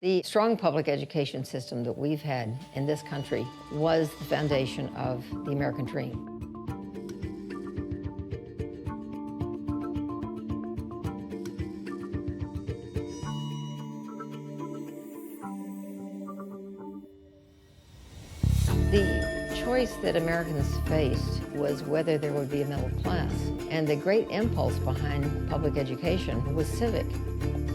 The strong public education system that we've had in this country was the foundation of the American dream. The choice that Americans faced was whether there would be a middle class. And the great impulse behind public education was civic.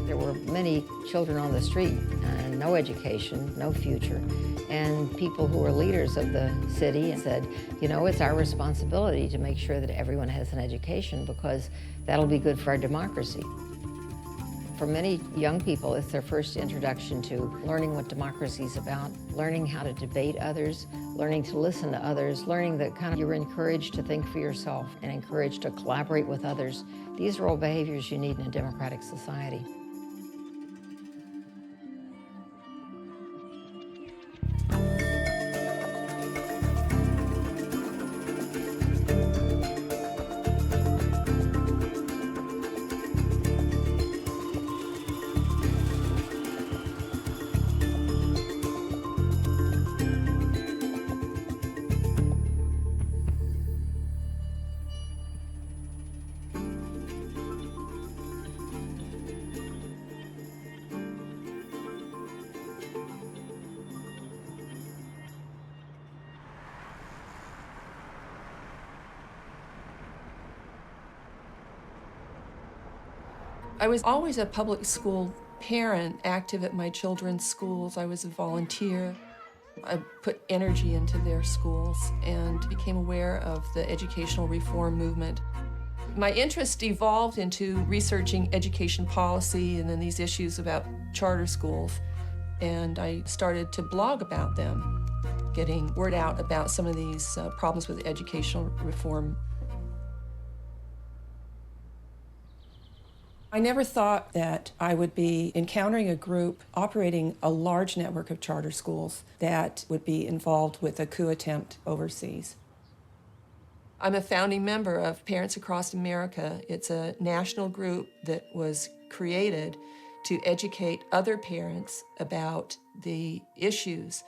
There were many children on the street, and no education, no future. And people who were leaders of the city said, you know, it's our responsibility to make sure that everyone has an education because that'll be good for our democracy. For many young people, it's their first introduction to learning what democracy is about, learning how to debate others, learning to listen to others, learning that you're encouraged to think for yourself and encouraged to collaborate with others. These are all behaviors you need in a democratic society. I was always a public school parent, active at my children's schools. I was a volunteer. I put energy into their schools and became aware of the educational reform movement. My interest evolved into researching education policy and then these issues about charter schools. And I started to blog about them, getting word out about some of these problems with educational reform. I never thought that I would be encountering a group operating a large network of charter schools that would be involved with a coup attempt overseas. I'm a founding member of Parents Across America. It's a national group that was created to educate other parents about the issues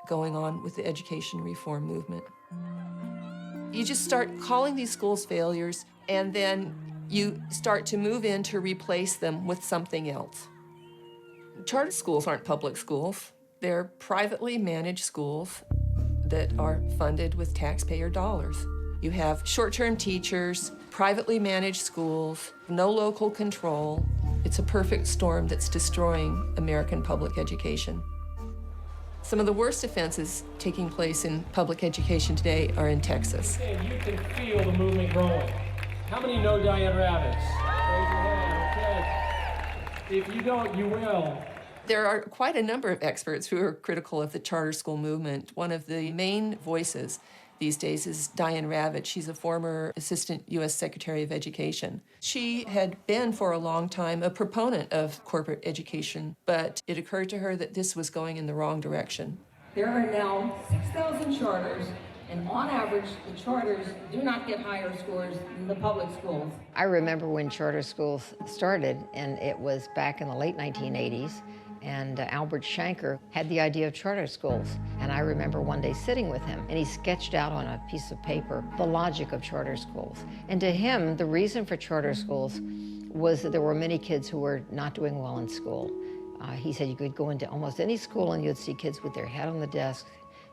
going on with the education reform movement. You just start calling these schools failures, and then you start to move in to replace them with something else. Charter schools aren't public schools. They're privately managed schools that are funded with taxpayer dollars. You have short-term teachers, privately managed schools, no local control. It's a perfect storm that's destroying American public education. Some of the worst offenses taking place in public education today are in Texas. And you can feel the movement growing. How many know Diane Ravitch? Raise your hand, okay. If you don't, you will. There are quite a number of experts who are critical of the charter school movement. One of the main voices these days is Diane Ravitch. She's a former Assistant U.S. Secretary of Education. She had been for a long time a proponent of corporate education, but it occurred to her that this was going in the wrong direction. There are now 6,000 charters, and on average, the charters do not get higher scores than the public schools. I remember when charter schools started, and it was back in the late 1980s, and Albert Shanker had the idea of charter schools. And I remember one day sitting with him, and he sketched out on a piece of paper the logic of charter schools. And to him, the reason for charter schools was that there were many kids who were not doing well in school. He said you could go into almost any school and you'd see kids with their head on the desk.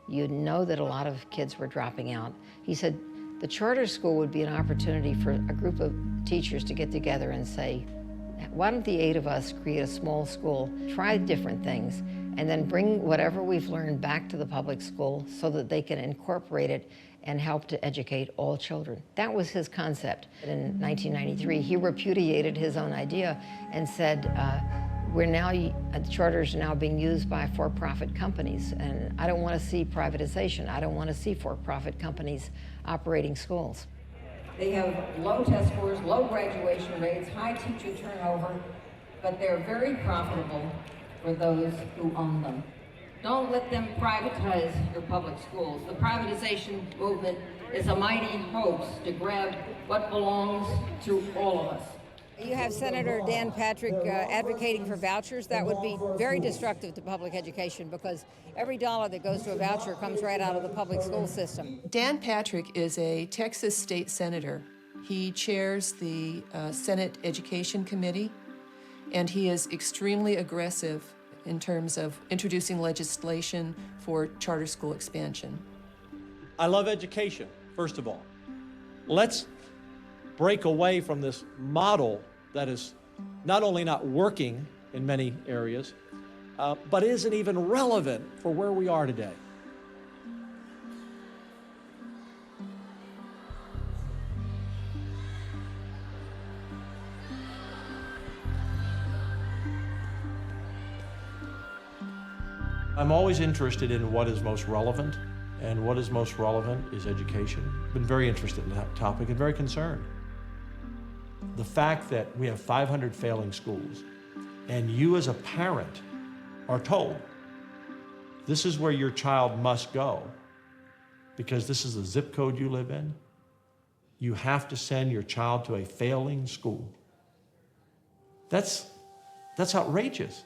You'd know that a lot of kids were dropping out. He said the charter school would be an opportunity for a group of teachers to get together and say, why don't the 8 of us create a small school, try different things, and then bring whatever we've learned back to the public school so that they can incorporate it and help to educate all children. That was his concept. In 1993, he repudiated his own idea and said, charters are now being used by for-profit companies, and I don't want to see privatization. I don't want to see for-profit companies operating schools. They have low test scores, low graduation rates, high teacher turnover, but they're very profitable for those who own them. Don't let them privatize your public schools. The privatization movement is a mighty hoax to grab what belongs to all of us. You have Senator Dan Patrick advocating for vouchers. That would be very destructive to public education because every dollar that goes to a voucher comes right out of the public school system. Dan Patrick is a Texas state senator. He chairs the Senate Education Committee, and he is extremely aggressive in terms of introducing legislation for charter school expansion. I love education, first of all. Let's break away from this model that is not only not working in many areas, but isn't even relevant for where we are today. I'm always interested in what is most relevant, and what is most relevant is education. I've been very interested in that topic and very concerned. The fact that we have 500 failing schools, and you as a parent are told, this is where your child must go, because this is the zip code you live in. You have to send your child to a failing school. That's outrageous.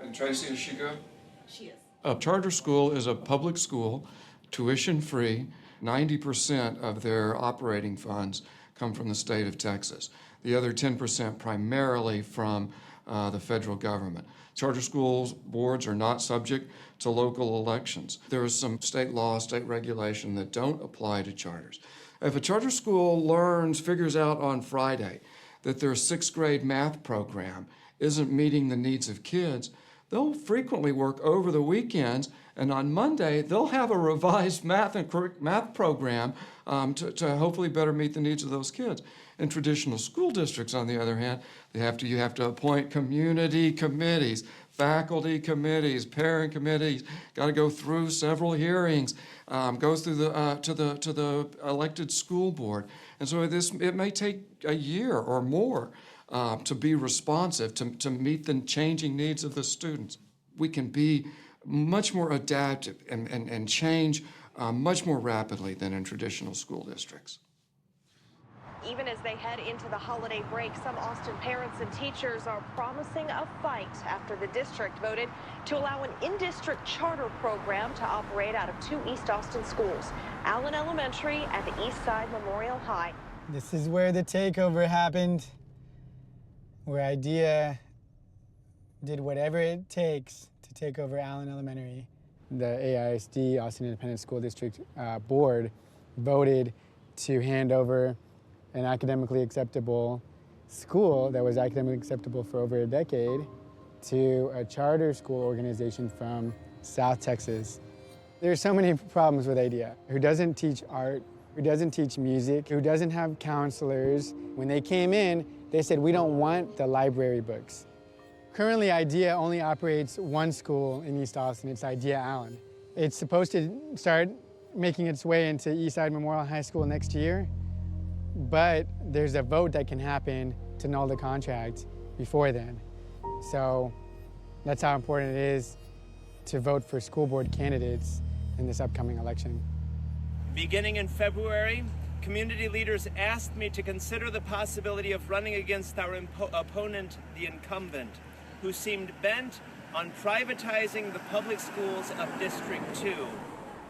And Tracy, is she good? She is. A charter school is a public school, tuition-free. 90% of their operating funds come from the state of Texas. The other 10% primarily from the federal government. Charter schools boards are not subject to local elections. There is some state law, state regulation that don't apply to charters. If a charter school figures out on Friday that their 6th grade math program isn't meeting the needs of kids, they'll frequently work over the weekends, and on Monday, they'll have a revised math program to hopefully better meet the needs of those kids. In traditional school districts, on the other hand, you have to appoint community committees, faculty committees, parent committees, got to go through several hearings, go through to the elected school board. And so it may take a year or more to be responsive, to meet the changing needs of the students. We can be much more adaptive and change much more rapidly than in traditional school districts. Even as they head into the holiday break, some Austin parents and teachers are promising a fight after the district voted to allow an in-district charter program to operate out of 2 East Austin schools, Allen Elementary and the East Side Memorial High. This is where the takeover happened, where IDEA did whatever it takes to take over Allen Elementary. The AISD, Austin Independent School District Board, voted to hand over an academically acceptable school that was academically acceptable for over a decade to a charter school organization from South Texas. There's so many problems with IDEA. Who doesn't teach art, who doesn't teach music, who doesn't have counselors. When they came in, they said, we don't want the library books. Currently, IDEA only operates 1 school in East Austin. It's IDEA Allen. It's supposed to start making its way into Eastside Memorial High School next year, but there's a vote that can happen to null the contract before then. So that's how important it is to vote for school board candidates in this upcoming election. Beginning in February, community leaders asked me to consider the possibility of running against our opponent, the incumbent, who seemed bent on privatizing the public schools of District 2.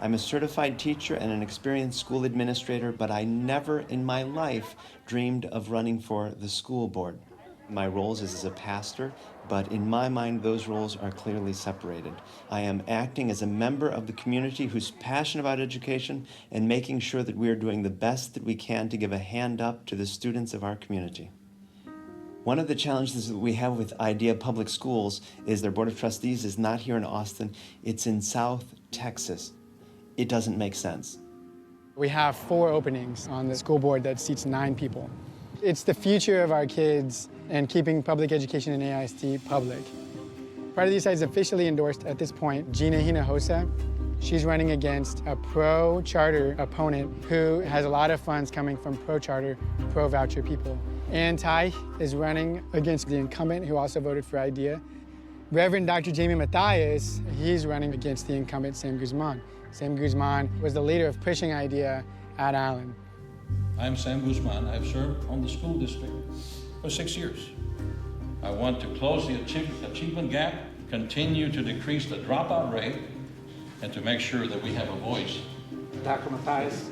I'm a certified teacher and an experienced school administrator, but I never in my life dreamed of running for the school board. My roles is as a pastor, but in my mind, those roles are clearly separated. I am acting as a member of the community who's passionate about education and making sure that we are doing the best that we can to give a hand up to the students of our community. One of the challenges that we have with IDEA Public Schools is their Board of Trustees is not here in Austin, it's in South Texas. It doesn't make sense. We have 4 openings on the school board that seats 9 people. It's the future of our kids and keeping public education in AISD public. Part of these sides officially endorsed at this point Gina Hinojosa. She's running against a pro-charter opponent who has a lot of funds coming from pro-charter, pro-voucher people. Ann Tai is running against the incumbent who also voted for IDEA. Reverend Dr. Jamie Mathias, he's running against the incumbent Sam Guzman. Sam Guzman was the leader of pushing IDEA at Allen. I'm Sam Guzman. I've served on the school district for 6 years. I want to close the achievement gap, continue to decrease the dropout rate, and to make sure that we have a voice. Documentaries.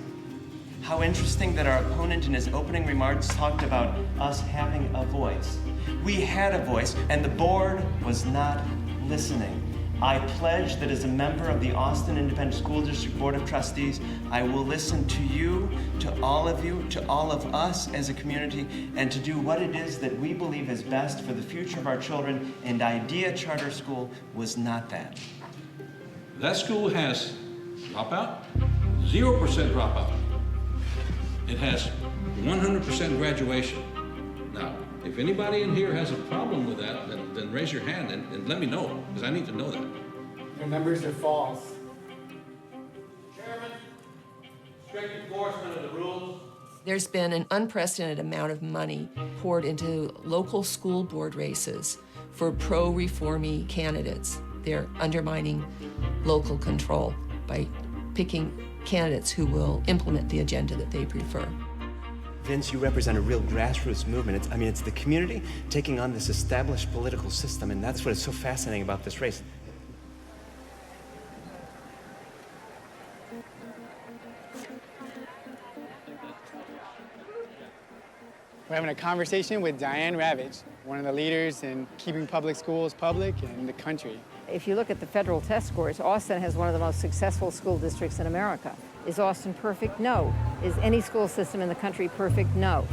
How interesting that our opponent in his opening remarks talked about us having a voice. We had a voice, and the board was not listening. I pledge that as a member of the Austin Independent School District Board of Trustees, I will listen to you, to all of us as a community, and to do what it is that we believe is best for the future of our children, and Idea Charter School was not that. That school has dropout, 0% dropout. It has 100% graduation. Now, if anybody in here has a problem with that, then raise your hand and let me know, because I need to know that. Your numbers are false. Chairman, strict enforcement of the rules. There's been an unprecedented amount of money poured into local school board races for pro-reformy candidates. They're undermining local control by picking candidates who will implement the agenda that they prefer. Vince, you represent a real grassroots movement. It's the community taking on this established political system, and that's what is so fascinating about this race. We're having a conversation with Diane Ravitch, one of the leaders in keeping public schools public in the country. If you look at the federal test scores, Austin has one of the most successful school districts in America. Is Austin perfect? No. Is any school system in the country perfect? No.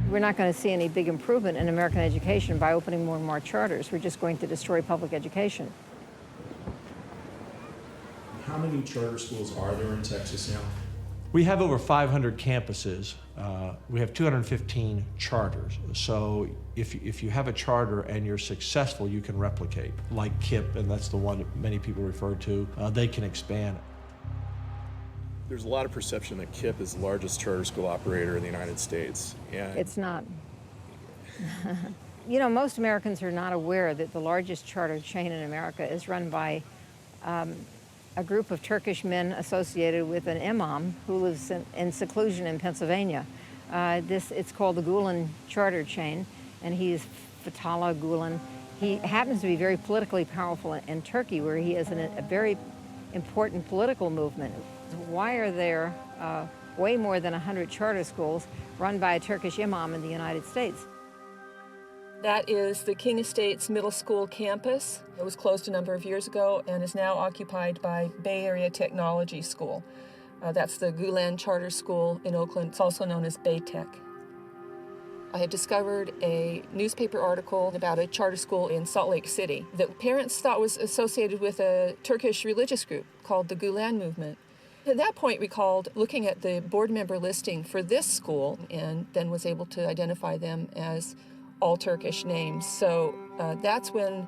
We're not going to see any big improvement in American education by opening more and more charters. We're just going to destroy public education. How many charter schools are there in Texas now? We have over 500 campuses. We have 215 charters. So if you have a charter and you're successful, you can replicate. Like KIPP, and that's the one that many people refer to, they can expand. There's a lot of perception that KIPP is the largest charter school operator in the United States. And It's not. You know, most Americans are not aware that the largest charter chain in America is run by a group of Turkish men associated with an imam who lives in seclusion in Pennsylvania. It's called the Gulen charter chain, and he's Fethullah Gulen. He happens to be very politically powerful in Turkey, where he has a very important political movement. Why are there way more than 100 charter schools run by a Turkish imam in the United States? That is the King Estates Middle School campus. It was closed a number of years ago and is now occupied by Bay Area Technology School. That's the Gulen Charter School in Oakland. It's also known as Bay Tech. I had discovered a newspaper article about a charter school in Salt Lake City that parents thought was associated with a Turkish religious group called the Gulen movement. At that point, we called looking at the board member listing for this school and then was able to identify them as all Turkish names. So that's when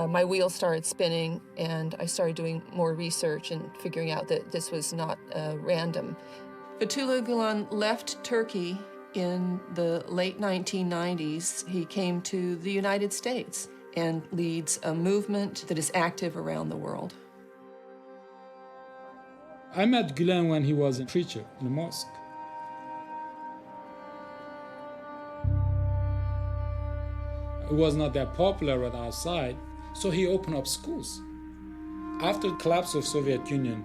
my wheels started spinning and I started doing more research and figuring out that this was not random. Fethullah Gulen left Turkey in the late 1990s. He came to the United States and leads a movement that is active around the world. I met Gulen when he was a preacher in a mosque. It was not that popular at outside, so he opened up schools. After the collapse of Soviet Union,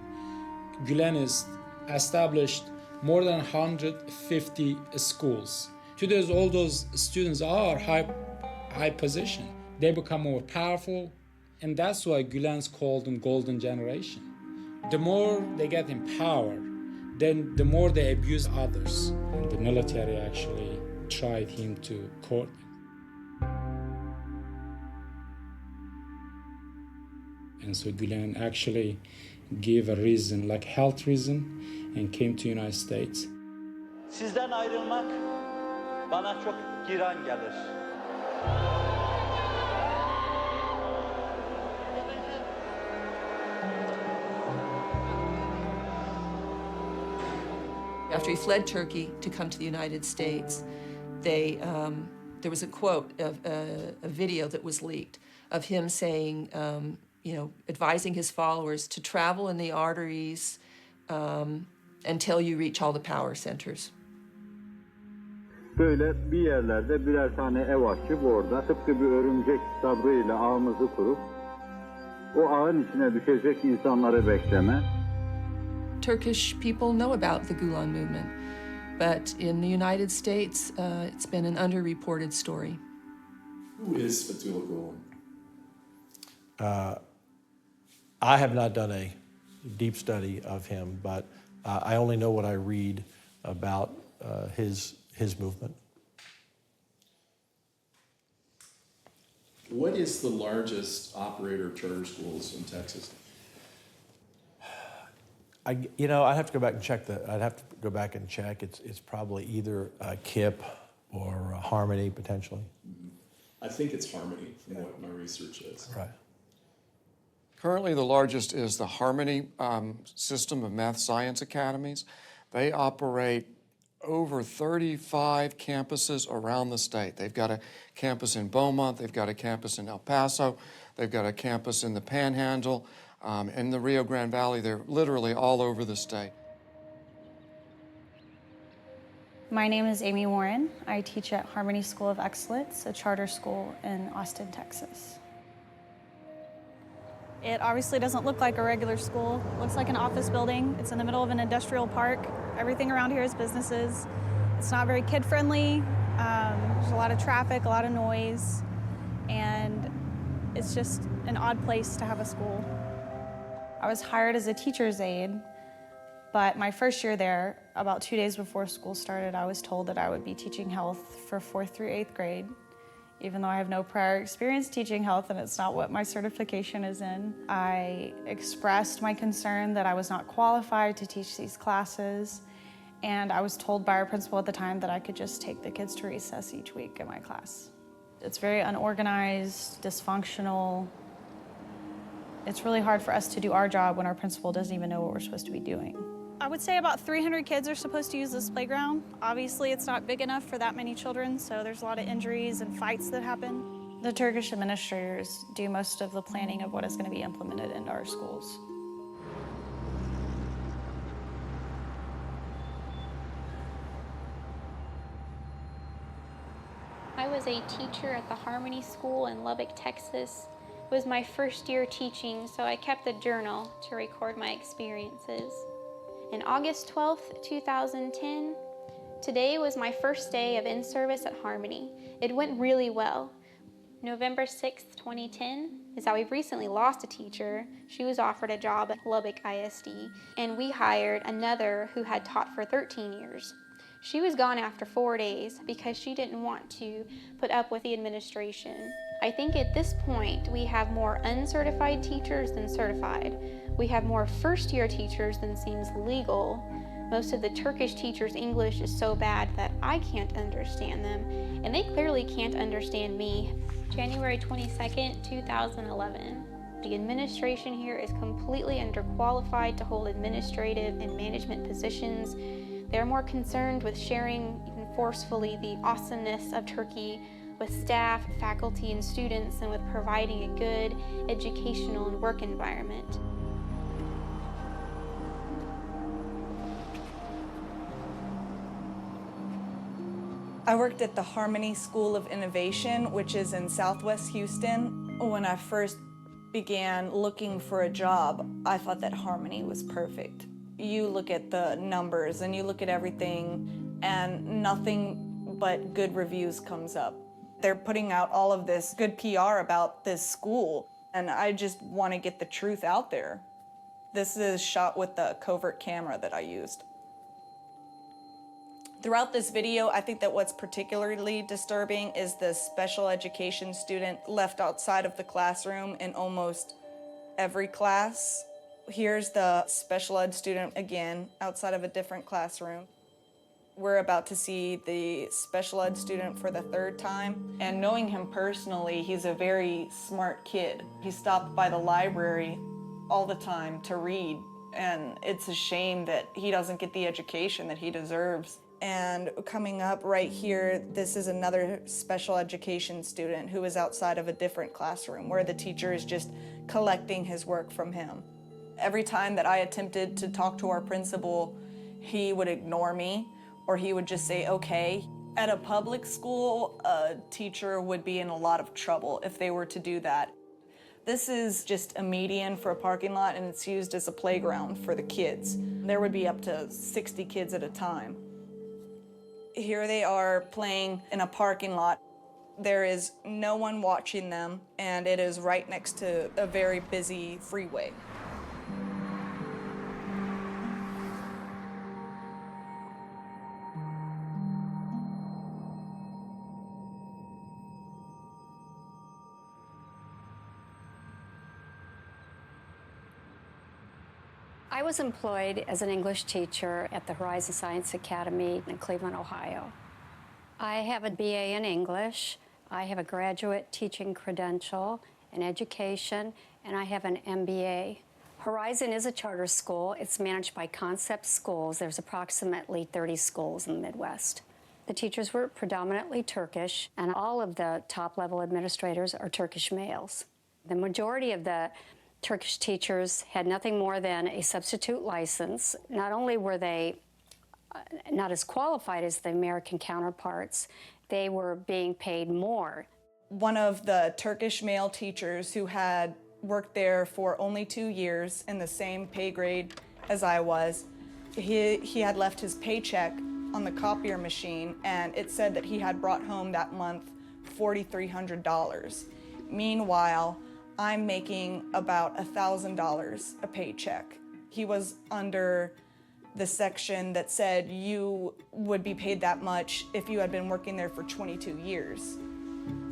Gulen has established more than 150 schools. Today, all those students are high position. They become more powerful, and that's why Gulen's called them golden generation. The more they get in power, then the more they abuse others. And the military actually tried him to court. And so Gulen actually gave a reason, like health reason, and came to United States. Sizden ayrılmak bana çok giran gelir. After he fled Turkey to come to the United States, there was a quote of a video that was leaked of him saying, advising his followers to travel in the arteries until you reach all the power centers. Böyle bir yerlerde birer tane ev açıp orada tıpkı bir örümcek sabrıyla ağımızı kurup o ağın içine düşecek insanları bekleme. Turkish people know about the Gulen movement, but in the United States, it's been an underreported story. Who is Fethullah Gulen? I have not done a deep study of him, but I only know what I read about his movement. What is the largest operator of charter schools in Texas? I'd have to go back and check that. I'd have to go back and check. It's probably either KIPP or Harmony, potentially. Mm-hmm. I think it's Harmony, from what my research is. Right. Currently, the largest is the Harmony system of math science academies. They operate over 35 campuses around the state. They've got a campus in Beaumont, they've got a campus in El Paso, they've got a campus in the Panhandle, in the Rio Grande Valley. They're literally all over the state. My name is Amy Warren. I teach at Harmony School of Excellence, a charter school in Austin, Texas. It obviously doesn't look like a regular school. It looks like an office building. It's in the middle of an industrial park. Everything around here is businesses. It's not very kid-friendly. There's a lot of traffic, a lot of noise, and it's just an odd place to have a school. I was hired as a teacher's aide, but my first year there, about 2 days before school started, I was told that I would be teaching health for 4th through 8th grade. Even though I have no prior experience teaching health and it's not what my certification is in, I expressed my concern that I was not qualified to teach these classes, and I was told by our principal at the time that I could just take the kids to recess each week in my class. It's very unorganized, dysfunctional. It's really hard for us to do our job when our principal doesn't even know what we're supposed to be doing. I would say about 300 kids are supposed to use this playground. Obviously, it's not big enough for that many children, so there's a lot of injuries and fights that happen. The Turkish administrators do most of the planning of what is going to be implemented into our schools. I was a teacher at the Harmony School in Lubbock, Texas. It was my first year teaching, so I kept a journal to record my experiences. In August 12th, 2010, today was my first day of in-service at Harmony. It went really well. November 6th, 2010 is how we've recently lost a teacher. She was offered a job at Lubbock ISD, and we hired another who had taught for 13 years. She was gone after 4 days because she didn't want to put up with the administration. I think at this point we have more uncertified teachers than certified. We have more first-year teachers than seems legal. Most of the Turkish teachers' English is so bad that I can't understand them, and they clearly can't understand me. January 22nd, 2011. The administration here is completely underqualified to hold administrative and management positions. They're more concerned with sharing, even forcefully, the awesomeness of Turkey with staff, faculty, and students, and with providing a good educational and work environment. I worked at the Harmony School of Innovation, which is in Southwest Houston. When I first began looking for a job, I thought that Harmony was perfect. You look at the numbers and you look at everything, and nothing but good reviews comes up. They're putting out all of this good PR about this school, and I just want to get the truth out there. This is shot with the covert camera that I used. Throughout this video, I think that what's particularly disturbing is the special education student left outside of the classroom in almost every class. Here's the special ed student again, outside of a different classroom. We're about to see the special ed student for the 3rd time. And knowing him personally, he's a very smart kid. He stopped by the library all the time to read, and it's a shame that he doesn't get the education that he deserves. And coming up right here, this is another special education student who is outside of a different classroom where the teacher is just collecting his work from him. Every time that I attempted to talk to our principal, he would ignore me, or he would just say, okay. At a public school, a teacher would be in a lot of trouble if they were to do that. This is just a median for a parking lot, and it's used as a playground for the kids. There would be up to 60 kids at a time. Here they are playing in a parking lot. There is no one watching them, and it is right next to a very busy freeway. I was employed as an English teacher at the Horizon Science Academy in Cleveland, Ohio. I have a BA in English, I have a graduate teaching credential in education, and I have an MBA. Horizon is a charter school. It's managed by Concept Schools. There's approximately 30 schools in the Midwest. The teachers were predominantly Turkish, and all of the top-level administrators are Turkish males. The majority of the Turkish teachers had nothing more than a substitute license. Not only were they not as qualified as the American counterparts, they were being paid more. One of the Turkish male teachers who had worked there for only 2 years in the same pay grade as I was, he had left his paycheck on the copier machine, and it said that he had brought home that month $4,300. Meanwhile, I'm making about $1,000 a paycheck. He was under the section that said you would be paid that much if you had been working there for 22 years.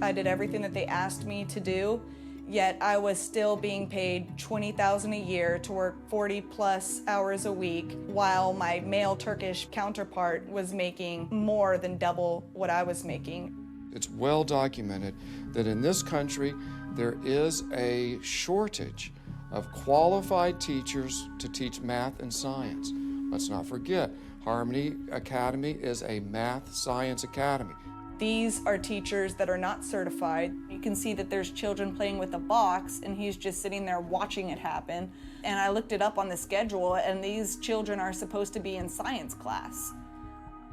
I did everything that they asked me to do, yet I was still being paid $20,000 a year to work 40+ hours a week, while my male Turkish counterpart was making more than double what I was making. It's well documented that in this country, there is a shortage of qualified teachers to teach math and science. Let's not forget, Harmony Academy is a math science academy. These are teachers that are not certified. You can see that there's children playing with a box, and he's just sitting there watching it happen. And I looked it up on the schedule, and these children are supposed to be in science class.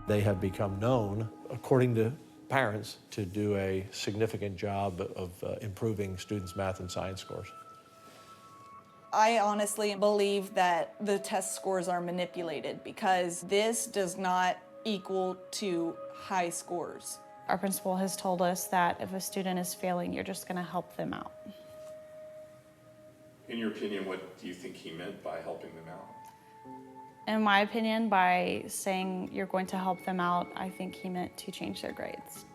They have become known, according to parents, to do a significant job of improving students' math and science scores. I honestly believe that the test scores are manipulated because this does not equal to high scores. Our principal has told us that if a student is failing, you're just going to help them out. In your opinion, what do you think he meant by helping them out? In my opinion, by saying you're going to help them out, I think he meant to change their grades.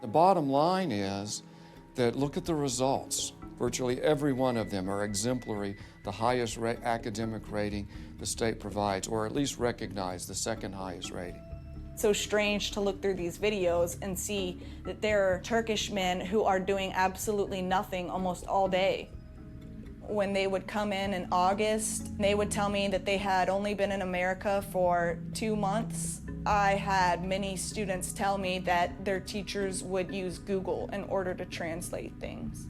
The bottom line is that look at the results. Virtually every one of them are exemplary, the highest academic rating the state provides, or at least recognize the second highest rating. It's so strange to look through these videos and see that there are Turkish men who are doing absolutely nothing almost all day. When they would come in August, they would tell me that they had only been in America for 2 months. I had many students tell me that their teachers would use Google in order to translate things.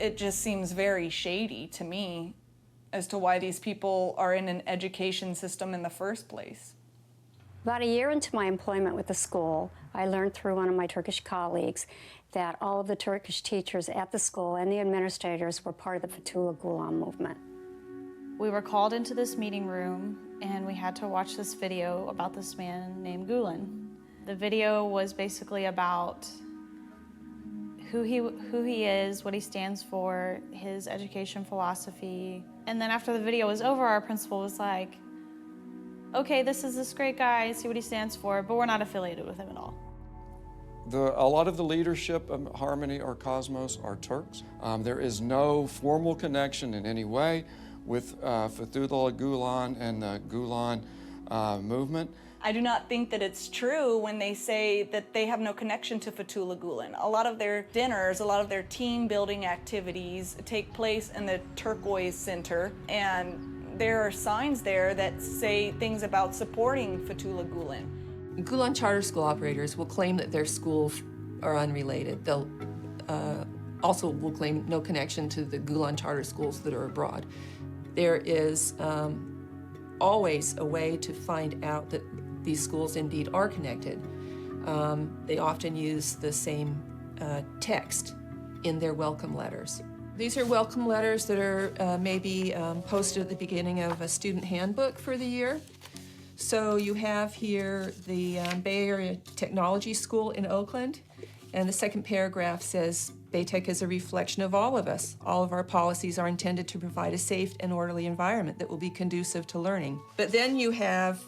It just seems very shady to me as to why these people are in an education system in the first place. About a year into my employment with the school, I learned through one of my Turkish colleagues that all of the Turkish teachers at the school and the administrators were part of the Fethullah Gulen movement. We were called into this meeting room, and we had to watch this video about this man named Gulen. The video was basically about who he is, what he stands for, his education philosophy. And then after the video was over, our principal was like, okay, this is this great guy, I see what he stands for, but we're not affiliated with him at all. A lot of the leadership of Harmony or Cosmos are Turks. There is no formal connection in any way with Fethullah Gulen and the Gulen movement. I do not think that it's true when they say that they have no connection to Fethullah Gulen. A lot of their dinners, a lot of their team building activities take place in the Turquoise Center, and there are signs there that say things about supporting Fethullah Gulen. Gulen charter school operators will claim that their schools are unrelated. They'll also will claim no connection to the Gulen charter schools that are abroad. There is always a way to find out that these schools indeed are connected. They often use the same text in their welcome letters. These are welcome letters that are maybe posted at the beginning of a student handbook for the year. So you have here the Bay Area Technology School in Oakland, and the second paragraph says, Baytech is a reflection of all of us. All of our policies are intended to provide a safe and orderly environment that will be conducive to learning. But then you have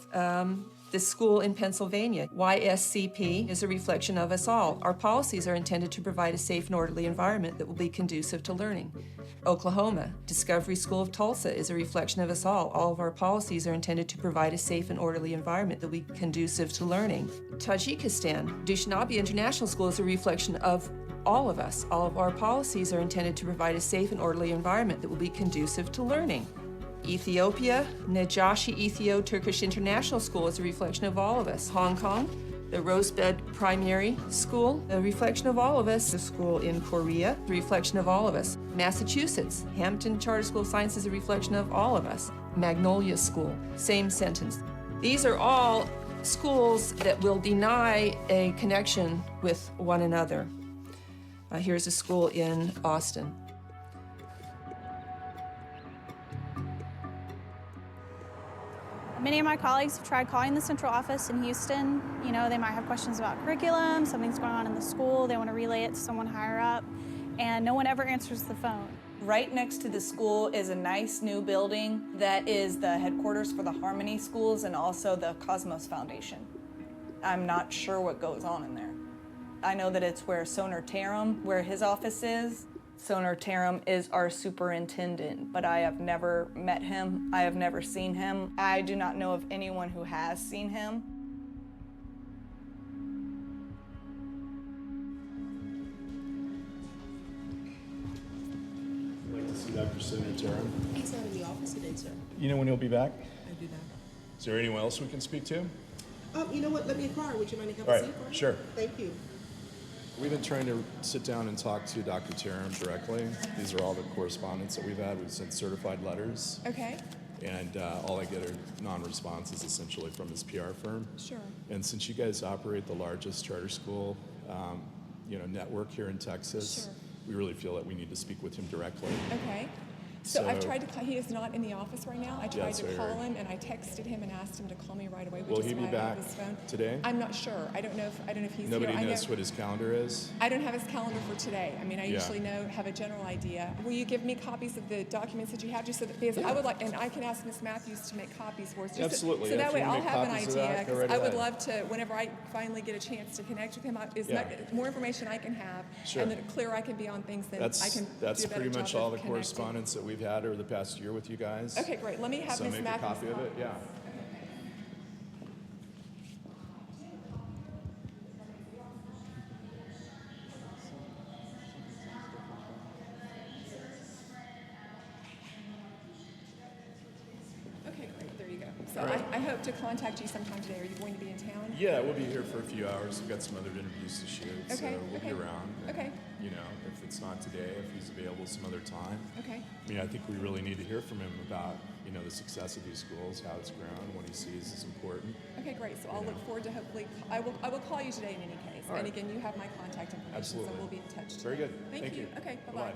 this school in Pennsylvania. YSCP is a reflection of us all. Our policies are intended to provide a safe and orderly environment that will be conducive to learning. Oklahoma, Discovery School of Tulsa is a reflection of us all. All of our policies are intended to provide a safe and orderly environment that will be conducive to learning. Tajikistan, Dushanbe International School is a reflection of all of us. All of our policies are intended to provide a safe and orderly environment that will be conducive to learning. Ethiopia, Najashi Ethio-Turkish International School is a reflection of all of us. Hong Kong, the Rosebud Primary School, a reflection of all of us. The school in Korea, a reflection of all of us. Massachusetts, Hampton Charter School of Science is a reflection of all of us. Magnolia School, same sentence. These are all schools that will deny a connection with one another. Here's a school in Austin. Many of my colleagues have tried calling the central office in Houston. You know, they might have questions about curriculum, something's going on in the school, they want to relay it to someone higher up, and no one ever answers the phone. Right next to the school is a nice new building that is the headquarters for the Harmony Schools and also the Cosmos Foundation. I'm not sure what goes on in there. I know that it's where Soner Taram, where his office is. Soner Taram is our superintendent, but I have never met him. I have never seen him. I do not know of anyone who has seen him. I'd like to see Dr. Soner Taram. He's not in the office today, sir. You know when he'll be back? I do not. Is there anyone else we can speak to? You know what? Let me inquire. Would you mind to have All a right, seat for me? sure. Thank you. We've been trying to sit down and talk to Dr. Taram directly. These are all the correspondence that we've had. We've sent certified letters. Okay. And all I get are non-responses essentially from his PR firm. Sure. And since you guys operate the largest charter school network here in Texas, Sure. we really feel that we need to speak with him directly. Okay. So I've tried to call, he is not in the office right now. I tried to call him and I texted him and asked him to call me right away. Will he be back today? I'm not sure. I don't know if he's Nobody here. knows what his calendar is? I don't have his calendar for today. I mean, I usually have a general idea. Will you give me copies of the documents that you have, just so that, because I would like, and I can ask Ms. Matthews to make copies for us. Absolutely. So that way I'll have an copies idea, because I would ahead. love to, whenever I finally get a chance to connect with him, more information I can have, Sure. and the clearer I can be on things, then I can That's do a better pretty much job all of the connecting. correspondence that we've had over the past year with you guys. Okay, great. Let me have So Ms. make a Matthews copy of it, yeah. Okay, great. There you go. So All right. I hope to contact you sometime today. Are you going to be in town? Yeah, we'll be here for a few hours. We've got some other interviews to shoot, Okay, so we'll be around. Okay. You know, if it's not today, if he's available some other time. Okay. I mean, I think we really need to hear from him about, the success of these schools, how it's grown, what he sees is important. Okay, great. So I'll look forward to hopefully, I will call you today in any case. All right. And again, you have my contact information, Absolutely. so we'll be in touch. Very good. Thank you. Okay, bye-bye. Bye-bye.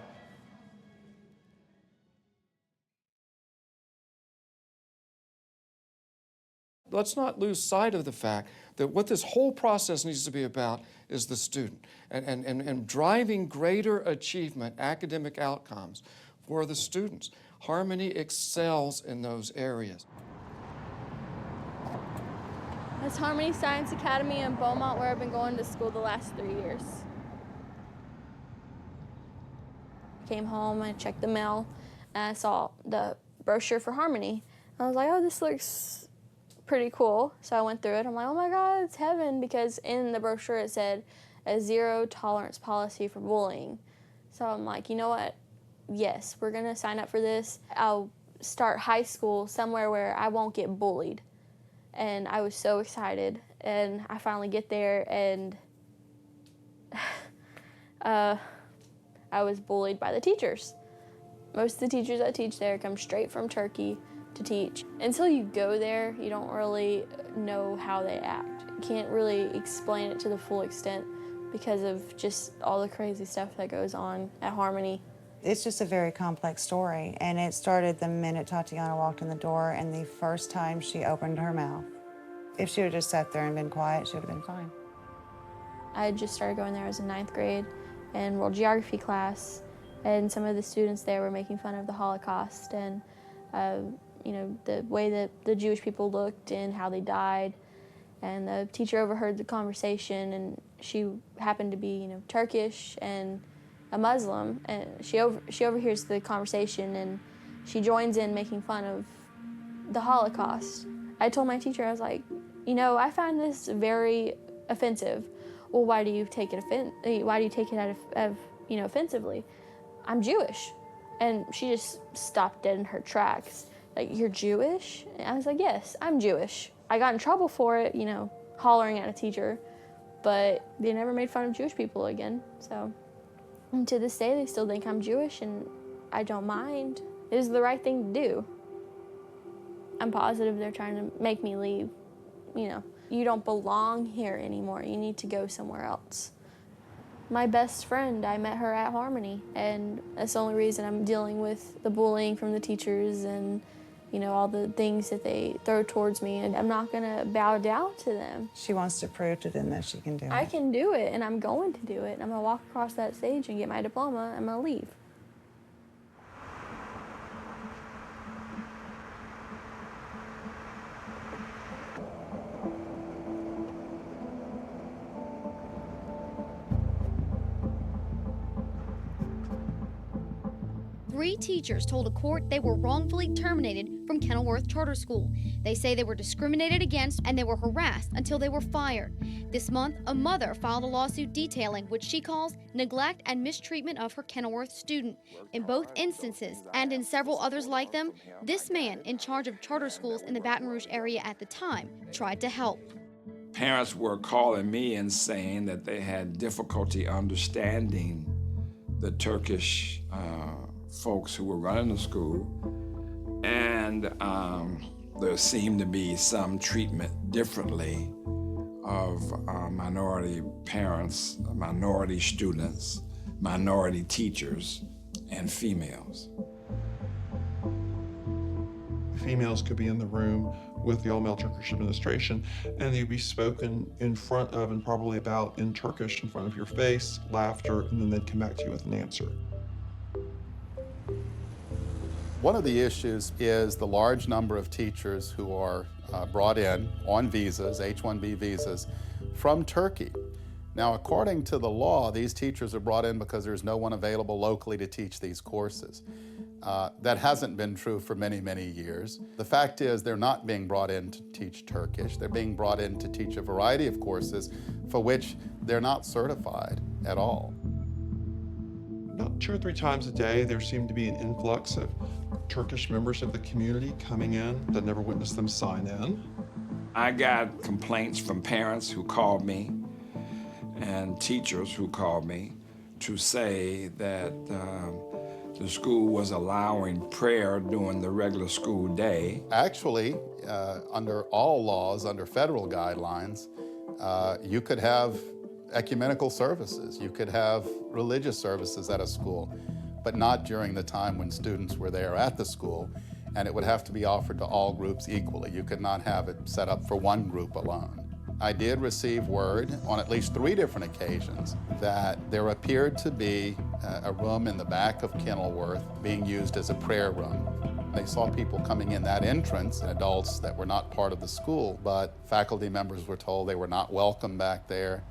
Let's not lose sight of the fact that what this whole process needs to be about is the student and driving greater achievement, academic outcomes for the students. Harmony excels in those areas. It's Harmony Science Academy in Beaumont, where I've been going to school the last 3 years. Came home and checked the mail, and I saw the brochure for Harmony. I was like, oh, this looks pretty cool. So I went through it. I'm like, oh my God, it's heaven, because in the brochure it said a zero tolerance policy for bullying. So I'm like, you know what? Yes, we're gonna sign up for this. I'll start high school somewhere where I won't get bullied. And I was so excited, and I finally get there, and I was bullied by the teachers. Most of the teachers that teach there come straight from Turkey to teach. Until you go there, you don't really know how they act. You can't really explain it to the full extent because of just all the crazy stuff that goes on at Harmony. It's just a very complex story, and it started the minute Tatiana walked in the door and the first time she opened her mouth. If she would have just sat there and been quiet, she would have been fine. I had just started going there as a 9th grade in world geography class, and some of the students there were making fun of the Holocaust and you know, the way that the Jewish people looked and how they died. And the teacher overheard the conversation, and she happened to be, you know, Turkish and a Muslim, and she overhears the conversation, and she joins in making fun of the Holocaust. I told my teacher, I was like, you know, I find this very offensive. Well, why do you take it offensively? I'm Jewish. And she just stopped dead in her tracks. Like, you're Jewish? And I was like, yes, I'm Jewish. I got in trouble for it, you know, hollering at a teacher, but they never made fun of Jewish people again, so. And to this day, they still think I'm Jewish, and I don't mind. It was the right thing to do. I'm positive they're trying to make me leave. You know, you don't belong here anymore. You need to go somewhere else. My best friend, I met her at Harmony, and that's the only reason I'm dealing with the bullying from the teachers and, you know, all the things that they throw towards me, and I'm not gonna bow down to them. She wants to prove to them that she can do it. I can do it, and I'm going to do it. I'm gonna walk across that stage and get my diploma, and I'm gonna leave. Three teachers told a court they were wrongfully terminated from Kenilworth Charter School. They say they were discriminated against and they were harassed until they were fired. This month, a mother filed a lawsuit detailing what she calls neglect and mistreatment of her Kenilworth student. In both instances, and in several others like them, this man in charge of charter schools in the Baton Rouge area at the time tried to help. Parents were calling me and saying that they had difficulty understanding the Turkish folks who were running the school, and there seemed to be some treatment differently of minority parents, minority students, minority teachers, and females. Females could be in the room with the all-male Turkish administration, and they'd be spoken in front of and probably about in Turkish in front of your face, laughter, and then they'd come back to you with an answer. One of the issues is the large number of teachers who are brought in on visas, H-1B visas, from Turkey. Now, according to the law, these teachers are brought in because there's no one available locally to teach these courses. That hasn't been true for many, many years. The fact is they're not being brought in to teach Turkish. They're being brought in to teach a variety of courses for which they're not certified at all. About 2 or 3 times a day, there seemed to be an influx of Turkish members of the community coming in. I'd never witnessed them sign in. I got complaints from parents who called me and teachers who called me to say that the school was allowing prayer during the regular school day. Actually, under all laws, under federal guidelines, you could have ecumenical services. You could have religious services at a school, but not during the time when students were there at the school, and it would have to be offered to all groups equally. You could not have it set up for one group alone. I did receive word on at least 3 different occasions that there appeared to be a room in the back of Kenilworth being used as a prayer room. They saw people coming in that entrance, adults that were not part of the school, but faculty members were told they were not welcome back there.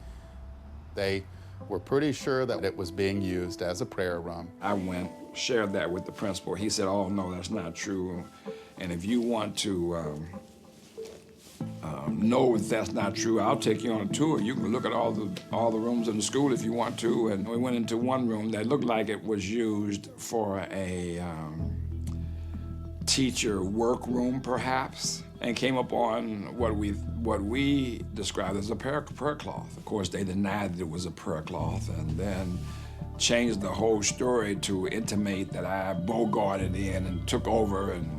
They were pretty sure that it was being used as a prayer room. I went, shared that with the principal. He said, oh, no, that's not true. And if you want to know if that's not true, I'll take you on a tour. You can look at all the rooms in the school if you want to. And we went into one room that looked like it was used for a teacher workroom, perhaps, and came up on what we described as a prayer cloth. Of course, they denied that it was a prayer cloth, and then changed the whole story to intimate that I bogarted in and took over and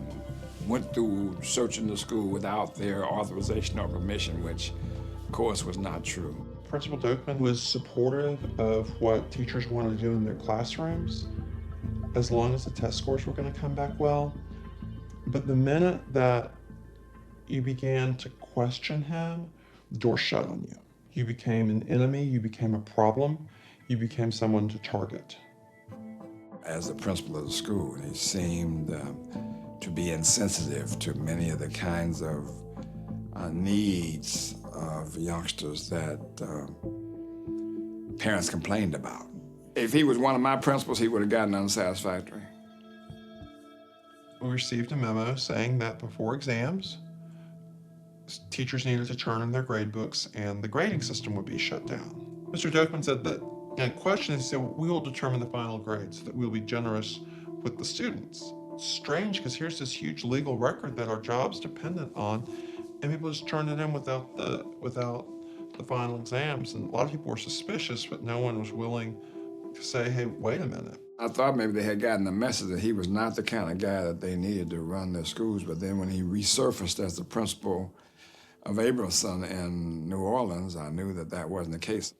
went through searching the school without their authorization or permission, which, of course, was not true. Principal Dokman was supportive of what teachers wanted to do in their classrooms, as long as the test scores were going to come back well. But the minute that you began to question him, the door shut on you. You became an enemy, you became a problem, you became someone to target. As the principal of the school, he seemed to be insensitive to many of the kinds of needs of youngsters that parents complained about. If he was one of my principals, he would have gotten unsatisfactory. We received a memo saying that before exams, teachers needed to turn in their grade books and the grading system would be shut down. Mr. Dokman said that, in question, he said, we will determine the final grade so that we'll be generous with the students. It's strange, because here's this huge legal record that our job's dependent on, and people just turned it in without the final exams. And a lot of people were suspicious, but no one was willing to say, hey, wait a minute. I thought maybe they had gotten the message that he was not the kind of guy that they needed to run their schools, but then when he resurfaced as the principal of Abramson in New Orleans, I knew that that wasn't the case.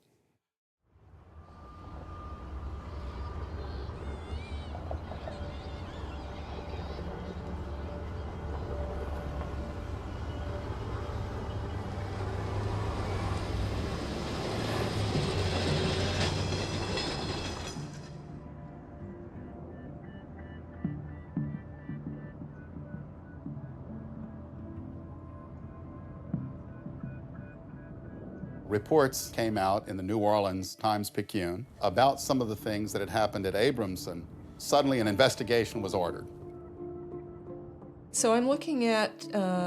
Reports came out in the New Orleans Times-Picayune about some of the things that had happened at Abramson. Suddenly, an investigation was ordered. So I'm looking at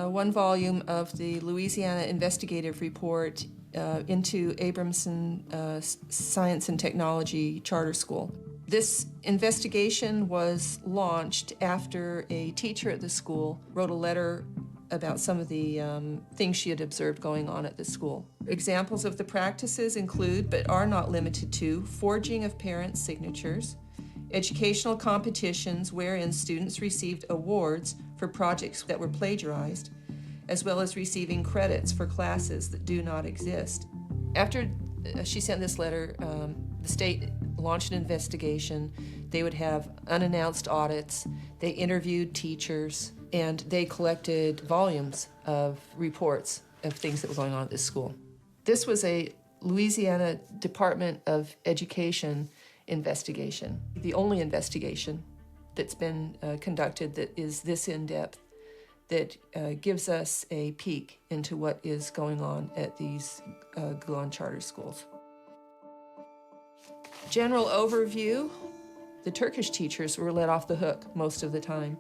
one volume of the Louisiana Investigative Report into Abramson Science and Technology Charter School. This investigation was launched after a teacher at the school wrote a letter about some of the things she had observed going on at the school. Examples of the practices include, but are not limited to, forging of parents' signatures, educational competitions wherein students received awards for projects that were plagiarized, as well as receiving credits for classes that do not exist. After she sent this letter, the state launched an investigation. They would have unannounced audits. They interviewed teachers, and they collected volumes of reports of things that were going on at this school. This was a Louisiana Department of Education investigation, the only investigation that's been conducted that is this in-depth, that gives us a peek into what is going on at these Gulen charter schools. General overview, the Turkish teachers were let off the hook most of the time.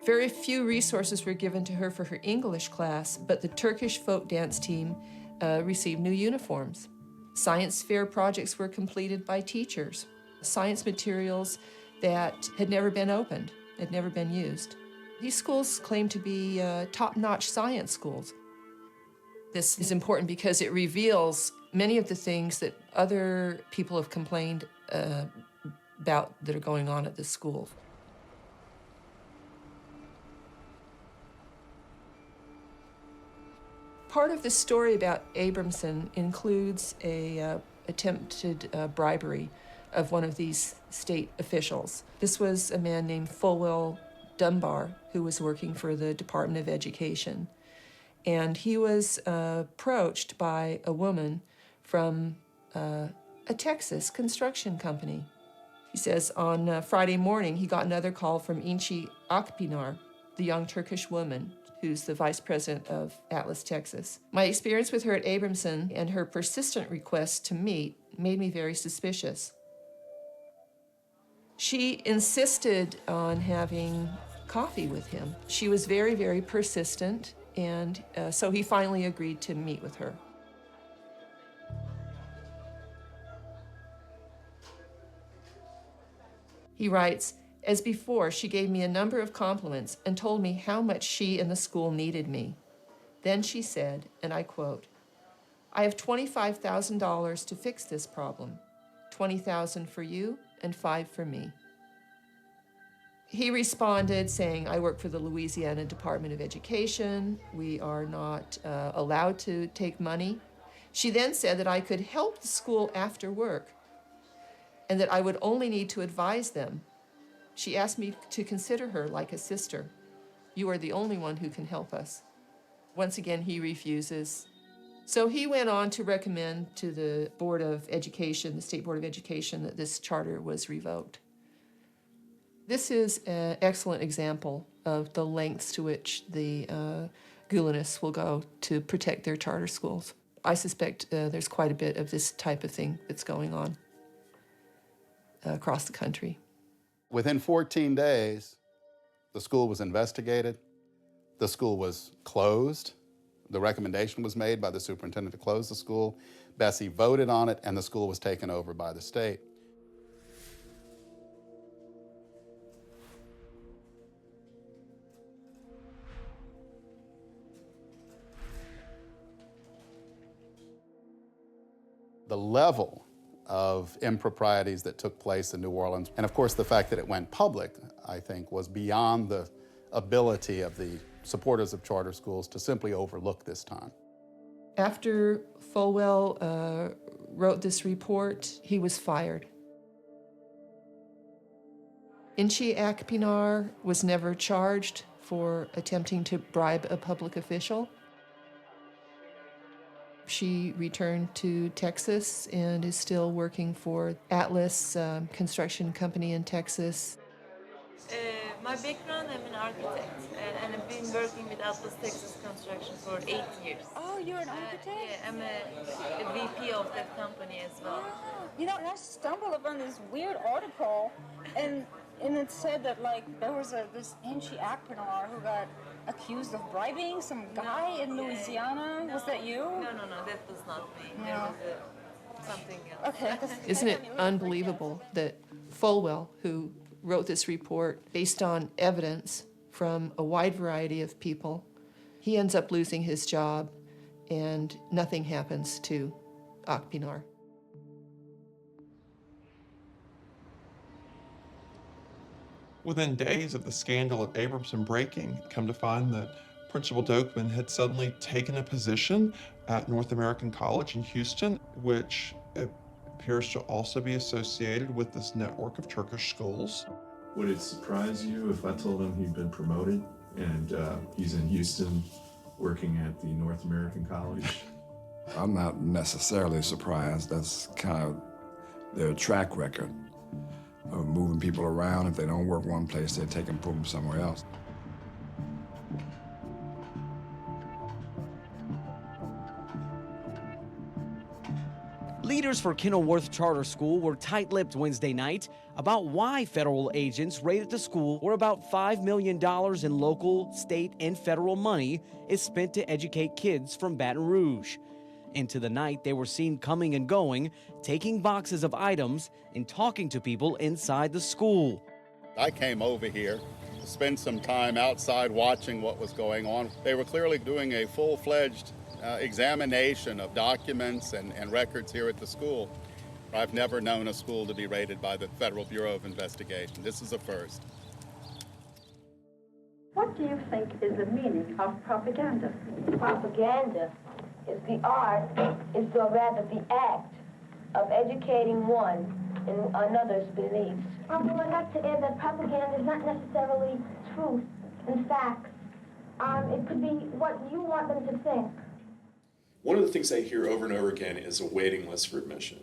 Very few resources were given to her for her English class, but the Turkish folk dance team received new uniforms. Science fair projects were completed by teachers. Science materials that had never been opened, had never been used. These schools claim to be top-notch science schools. This is important because it reveals many of the things that other people have complained about that are going on at this school. Part of the story about Abramson includes a attempted bribery of one of these state officials. This was a man named Fulwell Dunbar, who was working for the Department of Education. And he was approached by a woman from a Texas construction company. He says on Friday morning, he got another call from Inci Akpinar, the young Turkish woman who's the vice president of Atlas, Texas. My experience with her at Abramson and her persistent request to meet made me very suspicious. She insisted on having coffee with him. She was very, very persistent, and so he finally agreed to meet with her. He writes, as before, she gave me a number of compliments and told me how much she and the school needed me. Then she said, and I quote, I have $25,000 to fix this problem, $20,000 for you and $5,000 for me. He responded saying, I work for the Louisiana Department of Education. We are not allowed to take money. She then said that I could help the school after work and that I would only need to advise them. She asked me to consider her like a sister. You are the only one who can help us. Once again, he refuses. So he went on to recommend to the Board of Education, the State Board of Education, that this charter was revoked. This is an excellent example of the lengths to which the Gulenists will go to protect their charter schools. I suspect there's quite a bit of this type of thing that's going on across the country. Within 14 days, the school was investigated, the school was closed, the recommendation was made by the superintendent to close the school, Bessie voted on it, and the school was taken over by the state. The level of improprieties that took place in New Orleans, and of course the fact that it went public, I think, was beyond the ability of the supporters of charter schools to simply overlook this time. After Folwell wrote this report, he was fired. Inchi Akpinar was never charged for attempting to bribe a public official. She returned to Texas and is still working for Atlas Construction Company in Texas. My background, I'm an architect, and I've been working with Atlas Texas Construction for 8 years. Oh, you're an architect? Yeah, I'm a VP of that company as well. You know, and I stumbled upon this weird article, and it said that, like, there was this Inchi Akpinar who got accused of bribing some guy in Louisiana. No, was that you? No, that was not me. No. There was something else. Okay. Isn't it unbelievable that Folwell, who wrote this report based on evidence from a wide variety of people, he ends up losing his job and nothing happens to Akpinar. Within days of the scandal at Abramson breaking, come to find that Principal Dokman had suddenly taken a position at North American College in Houston, which appears to also be associated with this network of Turkish schools. Would it surprise you if I told him he'd been promoted and he's in Houston working at the North American College? I'm not necessarily surprised. That's kind of their track record of moving people around. If they don't work one place, they take and put them somewhere else. Leaders for Kenilworth Charter School were tight-lipped Wednesday night about why federal agents raided the school where about $5 million in local, state, and federal money is spent to educate kids from Baton Rouge. Into the night, they were seen coming and going, taking boxes of items and talking to people inside the school. I came over here to spend some time outside watching what was going on. They were clearly doing a full-fledged examination of documents and records here at the school. I've never known a school to be raided by the Federal Bureau of Investigation. This is a first. What do you think is the meaning of propaganda? Propaganda is the art, or rather the act, of educating one in another's beliefs. Well, I'd like to add that propaganda is not necessarily truth and facts. It could be what you want them to think. One of the things I hear over and over again is a waiting list for admission.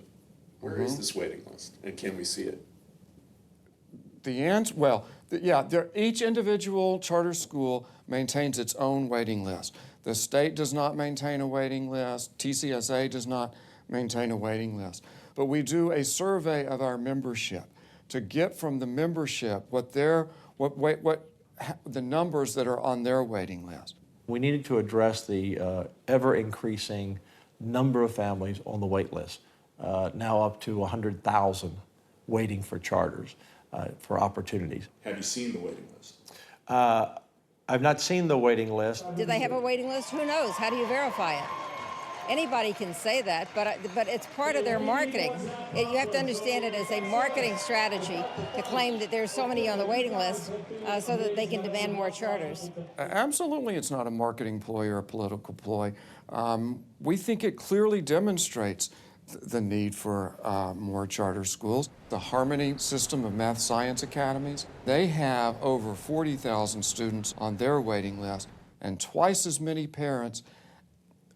Where is this waiting list, and can we see it? The answer, well, each individual charter school maintains its own waiting list. The state does not maintain a waiting list. TCSA does not maintain a waiting list. But we do a survey of our membership to get from the membership what the numbers that are on their waiting list. We needed to address the ever-increasing number of families on the wait list, now up to 100,000 waiting for charters, for opportunities. Have you seen the waiting list? I've not seen the waiting list. Do they have a waiting list? Who knows? How do you verify it? Anybody can say that, but it's part of their marketing. You have to understand it as a marketing strategy to claim that there's so many on the waiting list so that they can demand more charters. Absolutely, it's not a marketing ploy or a political ploy. We think it clearly demonstrates the need for more charter schools. The Harmony system of math science academies, they have over 40,000 students on their waiting list, and twice as many parents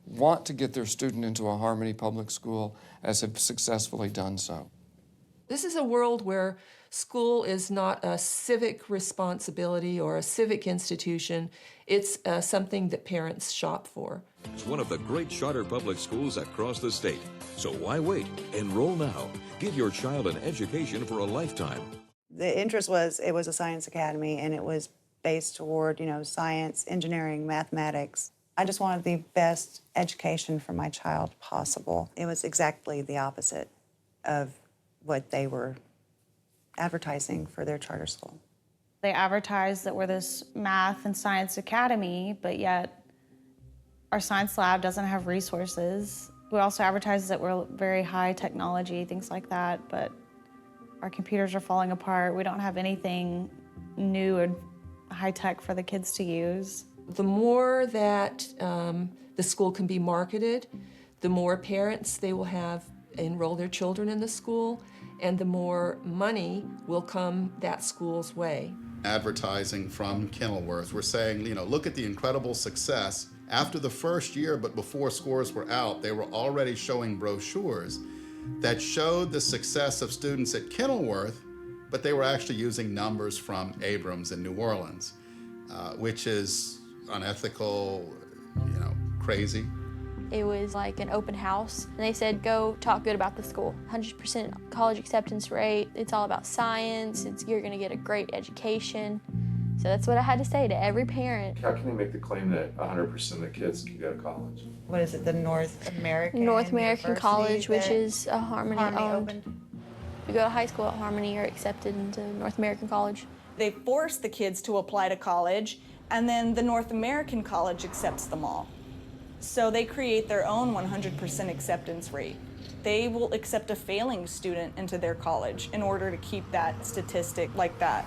want to get their student into a Harmony public school as have successfully done so. This is a world where school is not a civic responsibility or a civic institution. It's something that parents shop for. It's one of the great charter public schools across the state. So why wait? Enroll now. Give your child an education for a lifetime. The interest was, it was a science academy, and it was based toward, science, engineering, mathematics. I just wanted the best education for my child possible. It was exactly the opposite of what they were advertising for their charter school. They advertised that we're this math and science academy, but yet our science lab doesn't have resources. We also advertise that we're very high technology, things like that, but our computers are falling apart. We don't have anything new and high tech for the kids to use. The more that the school can be marketed, the more parents they will have enroll their children in the school, and the more money will come that school's way. Advertising from Kenilworth, we're saying, look at the incredible success. After the first year, but before scores were out, they were already showing brochures that showed the success of students at Kenilworth, but they were actually using numbers from Abrams in New Orleans, which is unethical, crazy. It was like an open house, and they said, go talk good about the school. 100% college acceptance rate. It's all about science. You're gonna get a great education. So that's what I had to say to every parent. How can they make the claim that 100% of the kids can go to college? What is it, the North American College, which is a Harmony owned. Opened. If you go to high school at Harmony, you're accepted into North American College. They force the kids to apply to college, and then the North American College accepts them all. So they create their own 100% acceptance rate. They will accept a failing student into their college in order to keep that statistic like that.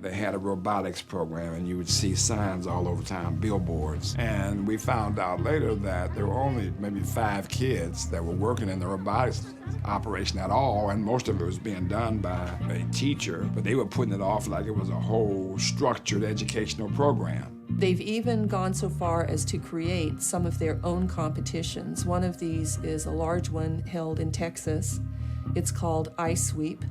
They had a robotics program, and you would see signs all over town, billboards. And we found out later that there were only maybe 5 kids that were working in the robotics operation at all, and most of it was being done by a teacher, but they were putting it off like it was a whole structured educational program. They've even gone so far as to create some of their own competitions. One of these is a large one held in Texas. It's called I Sweep.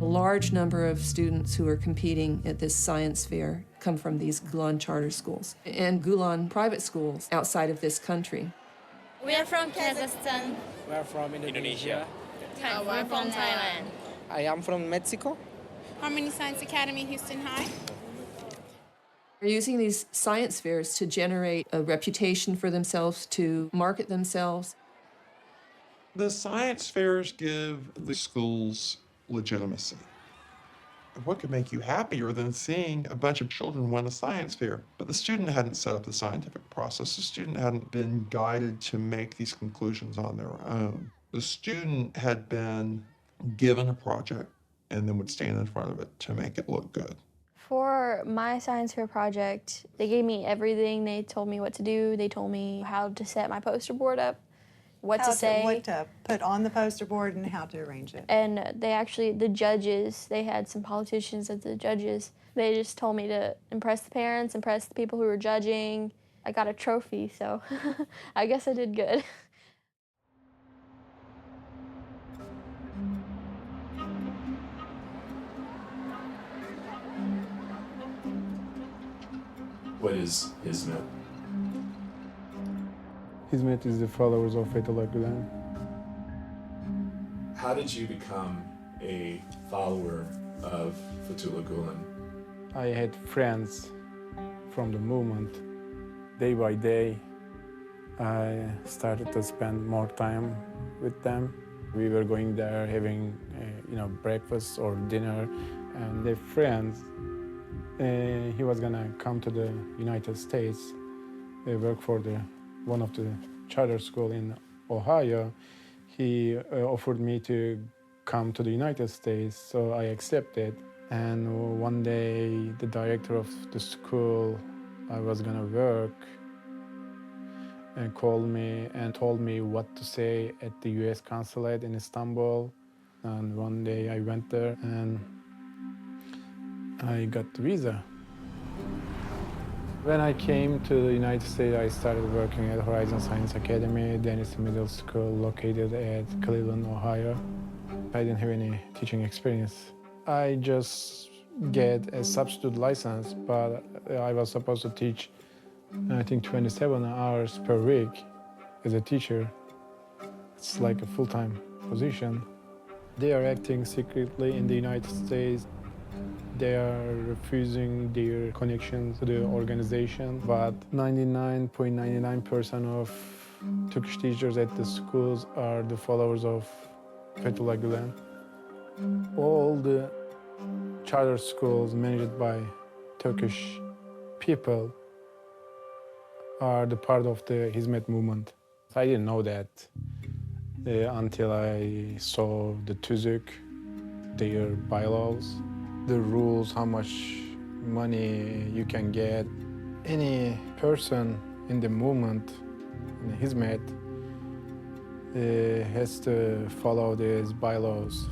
A large number of students who are competing at this science fair come from these Gulen charter schools and Gulen private schools outside of this country. We are from Kazakhstan. We are from Indonesia. We're from Thailand. I am from Mexico. Harmony Science Academy, Houston High. They're using these science fairs to generate a reputation for themselves, to market themselves. The science fairs give the schools legitimacy. What could make you happier than seeing a bunch of children win a science fair? But the student hadn't set up the scientific process. The student hadn't been guided to make these conclusions on their own. The student had been given a project and then would stand in front of it to make it look good. For my science fair project, they gave me everything. They told me what to do. They told me how to set my poster board up, what to say. What to put on the poster board and how to arrange it. And they actually, the judges, they had some politicians as the judges. They just told me to impress the parents, impress the people who were judging. I got a trophy, so I guess I did good. What is Hammat? Hammat is the followers of Fethullah Gulen. How did you become a follower of Fethullah Gulen? I had friends from the movement. Day by day, I started to spend more time with them. We were going there having, breakfast or dinner and their friends. He was gonna come to the United States. They work for one of the charter school in Ohio. He offered me to come to the United States, so I accepted. And one day, the director of the school I was gonna work and called me and told me what to say at the US consulate in Istanbul. And one day I went there and I got the visa. When I came to the United States, I started working at Horizon Science Academy, then it's a middle school located at Cleveland, Ohio. I didn't have any teaching experience. I just get a substitute license, but I was supposed to teach, I think, 27 hours per week as a teacher. It's like a full-time position. They are acting secretly in the United States. They are refusing their connections to the organization, but 99.99% of Turkish teachers at the schools are the followers of Fethullah Gulen. All the charter schools managed by Turkish people are the part of the Hizmet movement. I didn't know that until I saw the TÜZÜK, their bylaws, the rules, how much money you can get. Any person in the movement, in the Hizmet, has to follow these bylaws.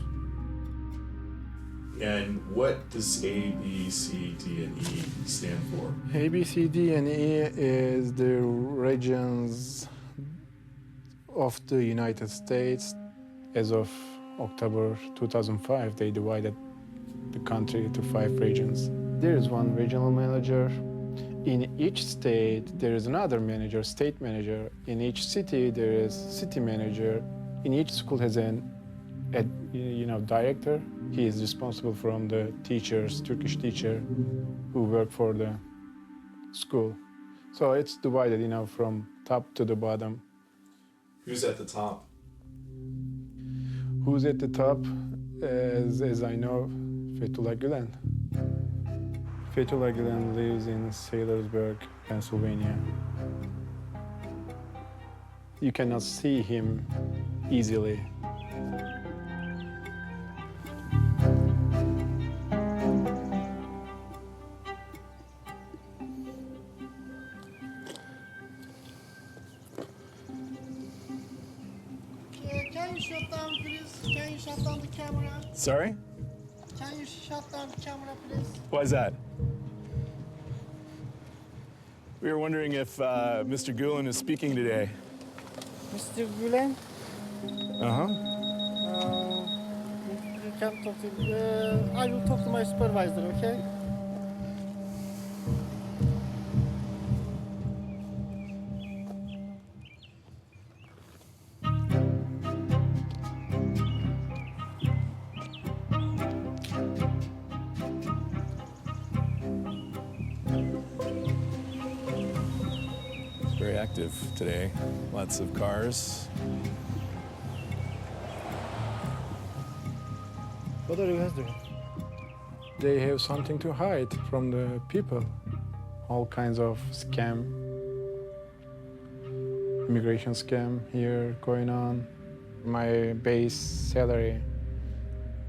And what does A, B, C, D, and E stand for? A, B, C, D, and E is the regions of the United States. As of October 2005, they divided the country into 5 regions. There is one regional manager. In each state, there is another manager, state manager. In each city, there is city manager. In each school has a director. He is responsible from the teachers, Turkish teacher, who work for the school. So it's divided, from top to the bottom. Who's at the top? Who's at the top? As I know, Fethullah Gulen. Fethullah Gulen lives in Saylorsburg, Pennsylvania. You cannot see him easily. Can you shut down, please? Can you shut down the camera? Sorry? Can you shut down the camera, please? Why is that? We were wondering if Mr. Gulen is speaking today. Mr. Gulen? Uh-huh. You can talk to I will talk to my supervisor, okay? Very active today. Lots of cars. What are you guys doing? They have something to hide from the people. All kinds of scam, immigration scam here going on. My base salary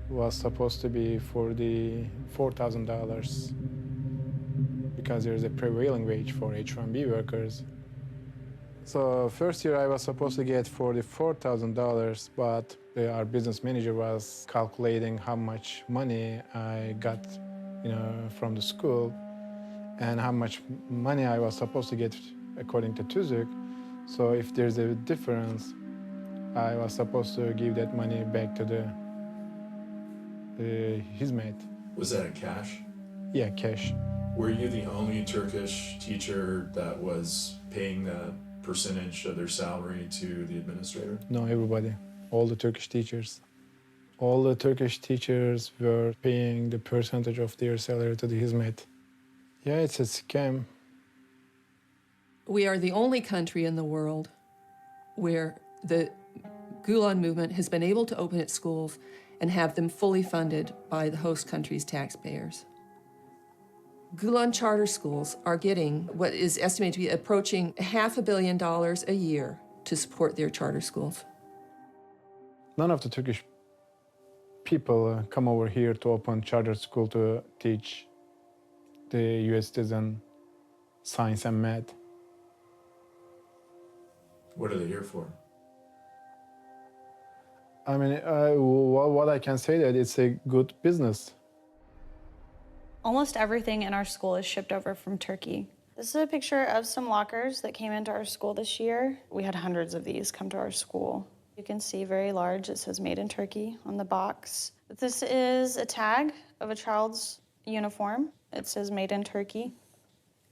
was supposed to be $4,000 because there's a prevailing wage for H-1B workers. So first year I was supposed to get $44,000, but our business manager was calculating how much money I got, from the school, and how much money I was supposed to get according to TÜZÜK. So if there's a difference, I was supposed to give that money back to his mate. Was that in cash? Yeah, cash. Were you the only Turkish teacher that was paying the percentage of their salary to the administrator? No, everybody. All the Turkish teachers. All the Turkish teachers were paying the percentage of their salary to the hizmet. Yeah, it's a scam. We are the only country in the world where the Gulen movement has been able to open its schools and have them fully funded by the host country's taxpayers. Gulen charter schools are getting what is estimated to be approaching $500 million a year to support their charter schools. None of the Turkish people come over here to open charter school to teach the US citizen science and math. What are they here for? I mean, what I can say that it's a good business. Almost everything in our school is shipped over from Turkey. This is a picture of some lockers that came into our school this year. We had hundreds of these come to our school. You can see very large, it says made in Turkey on the box. This is a tag of a child's uniform. It says made in Turkey.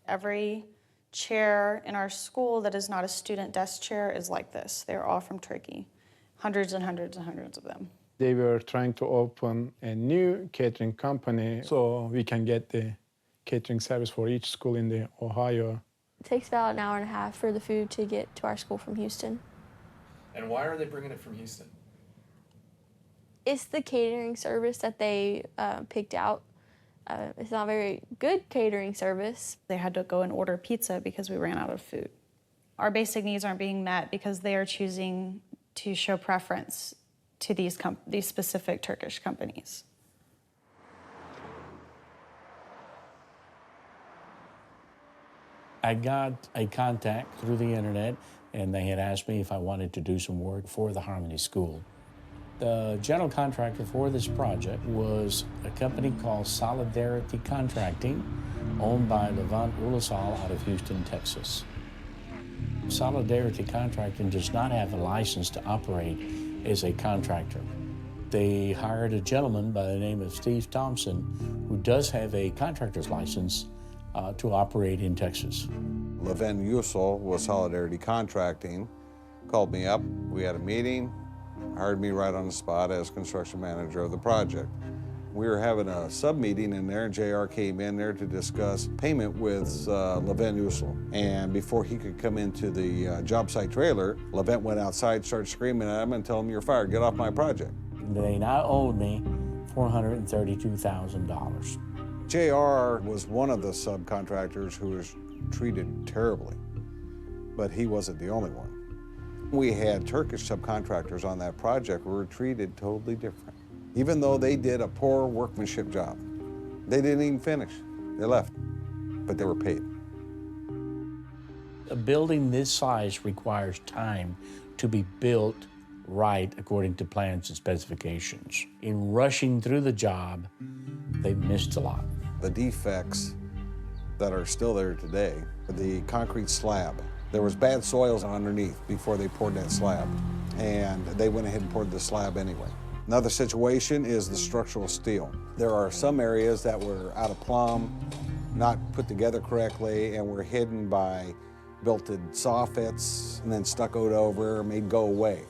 Every chair in our school that is not a student desk chair is like this. They're all from Turkey. Hundreds and hundreds and hundreds of them. They were trying to open a new catering company so we can get the catering service for each school in the Ohio. It takes about an hour and a half for the food to get to our school from Houston. And why are they bringing it from Houston? It's the catering service that they picked out. It's not a very good catering service. They had to go and order pizza because we ran out of food. Our basic needs aren't being met because they are choosing to show preference to these specific Turkish companies. I got a contact through the internet, and they had asked me if I wanted to do some work for the Harmony School. The general contractor for this project was a company called Solidarity Contracting, owned by Levant Ulasal out of Houston, Texas. Solidarity Contracting does not have a license to operate as a contractor. They hired a gentleman by the name of Steve Thompson, who does have a contractor's license to operate in Texas. Levant Ulasal was Solidarity Contracting, called me up, we had a meeting, hired me right on the spot as construction manager of the project. We were having a sub-meeting in there, and JR came in there to discuss payment with Levant Ulasal. And before he could come into the job site trailer, Levant went outside, started screaming at him and told him, "You're fired, get off my project." They now owed me $432,000. JR was one of the subcontractors who was treated terribly, but he wasn't the only one. We had Turkish subcontractors on that project who were treated totally different. Even though they did a poor workmanship job. They didn't even finish. They left, but they were paid. A building this size requires time to be built right according to plans and specifications. In rushing through the job, they missed a lot. The defects that are still there today, the concrete slab, there was bad soils underneath before they poured that slab, and they went ahead and poured the slab anyway. Another situation is the structural steel. There are some areas that were out of plumb, not put together correctly, and were hidden by built-in soffits and then stuccoed over, made go away.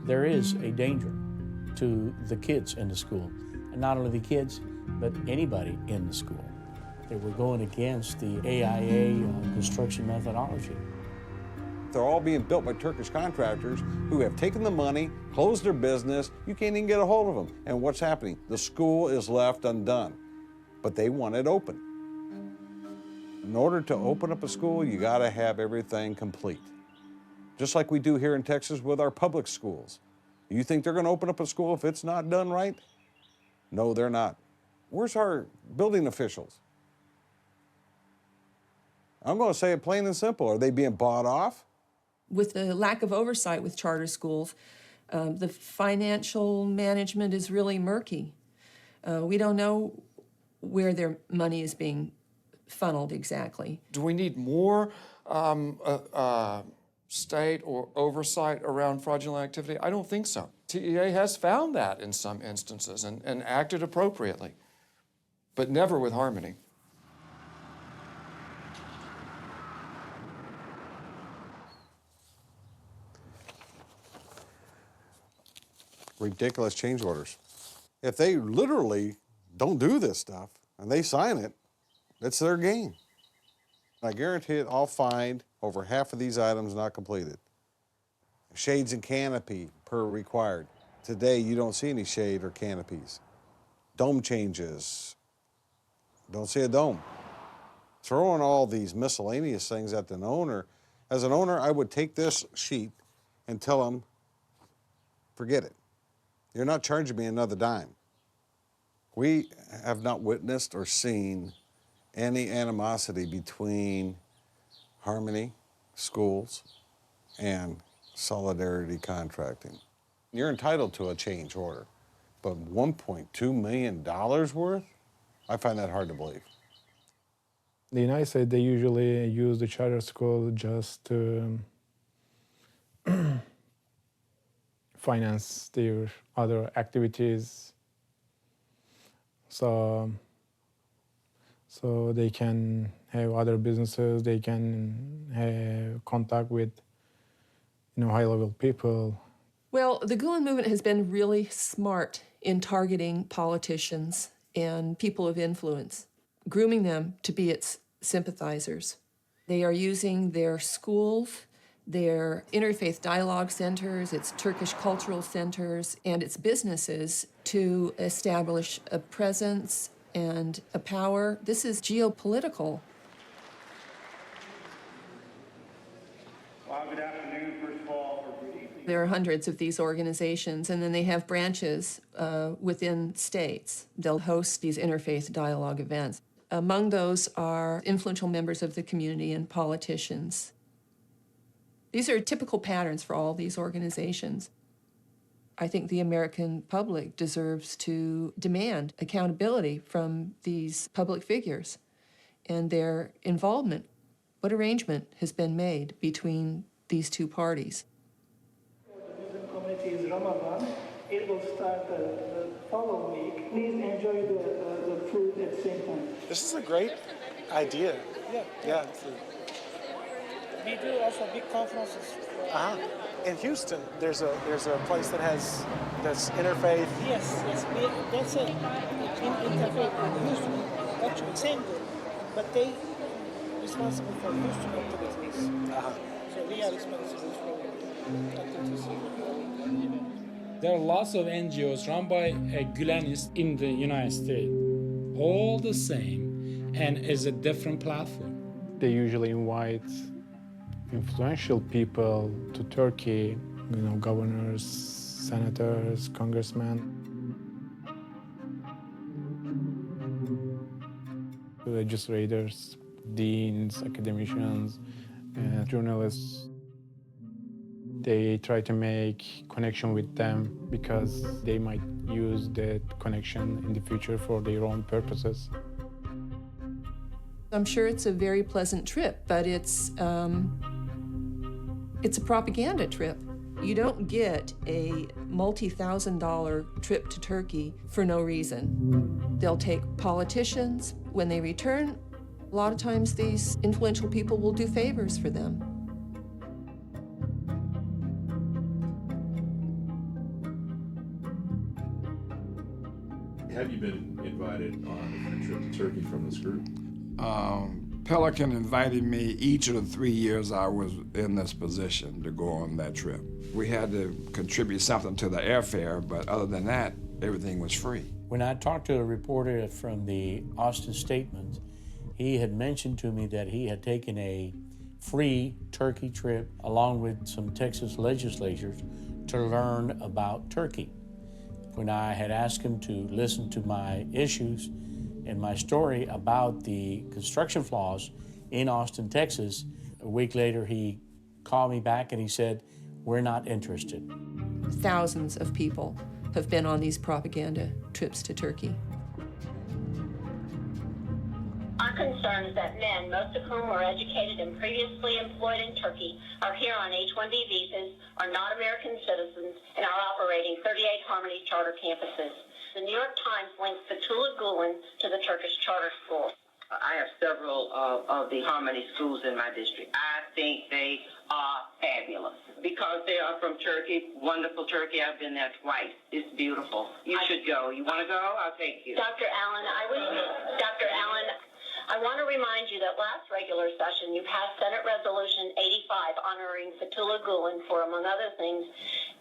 There is a danger to the kids in the school, and not only the kids, but anybody in the school. They were going against the AIA construction methodology. They're all being built by Turkish contractors who have taken the money, closed their business, you can't even get a hold of them. And what's happening? The school is left undone, but they want it open. In order to open up a school, you gotta have everything complete. Just like we do here in Texas with our public schools. You think they're gonna open up a school if it's not done right? No, they're not. Where's our building officials? I'm gonna say it plain and simple. Are they being bought off? With the lack of oversight with charter schools, the financial management is really murky. We don't know where their money is being funneled exactly. Do we need more state or oversight around fraudulent activity? I don't think so. TEA has found that in some instances and acted appropriately, but never with Harmony. Ridiculous change orders. If they literally don't do this stuff and they sign it, it's their game. I guarantee it, I'll find over half of these items not completed. Shades and canopy per required. Today, you don't see any shade or canopies. Dome changes. Don't see a dome. Throwing all these miscellaneous things at an owner. As an owner, I would take this sheet and tell them, forget it. You're not charging me another dime. We have not witnessed or seen any animosity between Harmony Schools and Solidarity Contracting. You're entitled to a change order, but $1.2 million worth? I find that hard to believe. The United States, they usually use the charter school just to finance their other activities. So they can have other businesses, they can have contact with high-level people. Well, the Gulen movement has been really smart in targeting politicians and people of influence, grooming them to be its sympathizers. They are using their schools, their interfaith dialogue centers, its Turkish cultural centers, and its businesses to establish a presence and a power. This is geopolitical. Well, good afternoon, first of all, or good evening. There are hundreds of these organizations, and then they have branches within states. They'll host these interfaith dialogue events. Among those are influential members of the community and politicians. These are typical patterns for all these organizations. I think the American public deserves to demand accountability from these public figures and their involvement. What arrangement has been made between these two parties? The Muslim community is Ramadan. It will start the following week. Please enjoy the food at the same time. This is a great idea. Yeah. We do also big conferences. In Houston, there's a place that's interfaith. Yes. That's it. Interfaith in Houston, actually same group, but they responsible for Houston activities. So we are responsible for activities. There are lots of NGOs run by Gulenists in the United States, all the same, and is a different platform. They usually invite influential people to Turkey, governors, senators, congressmen, legislators, deans, academicians, and journalists. They try to make connection with them because they might use that connection in the future for their own purposes. I'm sure it's a very pleasant trip, but it's a propaganda trip. You don't get a multi-$1,000 trip to Turkey for no reason. They'll take politicians. When they return, a lot of times these influential people will do favors for them. Have you been invited on a trip to Turkey from this group? Pelican invited me each of the 3 years I was in this position to go on that trip. We had to contribute something to the airfare, but other than that, everything was free. When I talked to a reporter from the Austin Statement, he had mentioned to me that he had taken a free Turkey trip along with some Texas legislators to learn about Turkey. When I had asked him to listen to my issues and my story about the construction flaws in Austin, Texas, a week later he called me back and he said, "We're not interested." Thousands of people have been on these propaganda trips to Turkey. Our concern is that men, most of whom were educated and previously employed in Turkey, are here on H-1B visas, are not American citizens, and are operating 38 Harmony charter campuses. The New York Times links the Gulen to the Turkish charter school. I have several of the Harmony schools in my district. I think they are fabulous because they are from Turkey, wonderful Turkey. I've been there twice. It's beautiful. You should go. You want to go? I'll take you. Dr. Allen, I want to remind you that last regular session you passed Senate Resolution 85 honoring Fethullah Gulen for, among other things,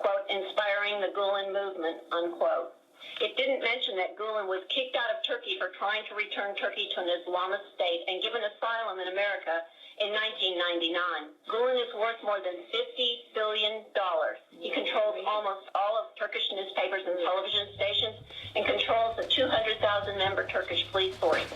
quote, inspiring the Gulen movement, unquote. It didn't mention that Gulen was kicked out of Turkey for trying to return Turkey to an Islamist state and given asylum in America in 1999. Gulen is worth more than $50 billion. He controls almost all of Turkish newspapers and television stations and controls the 200,000-member Turkish police force.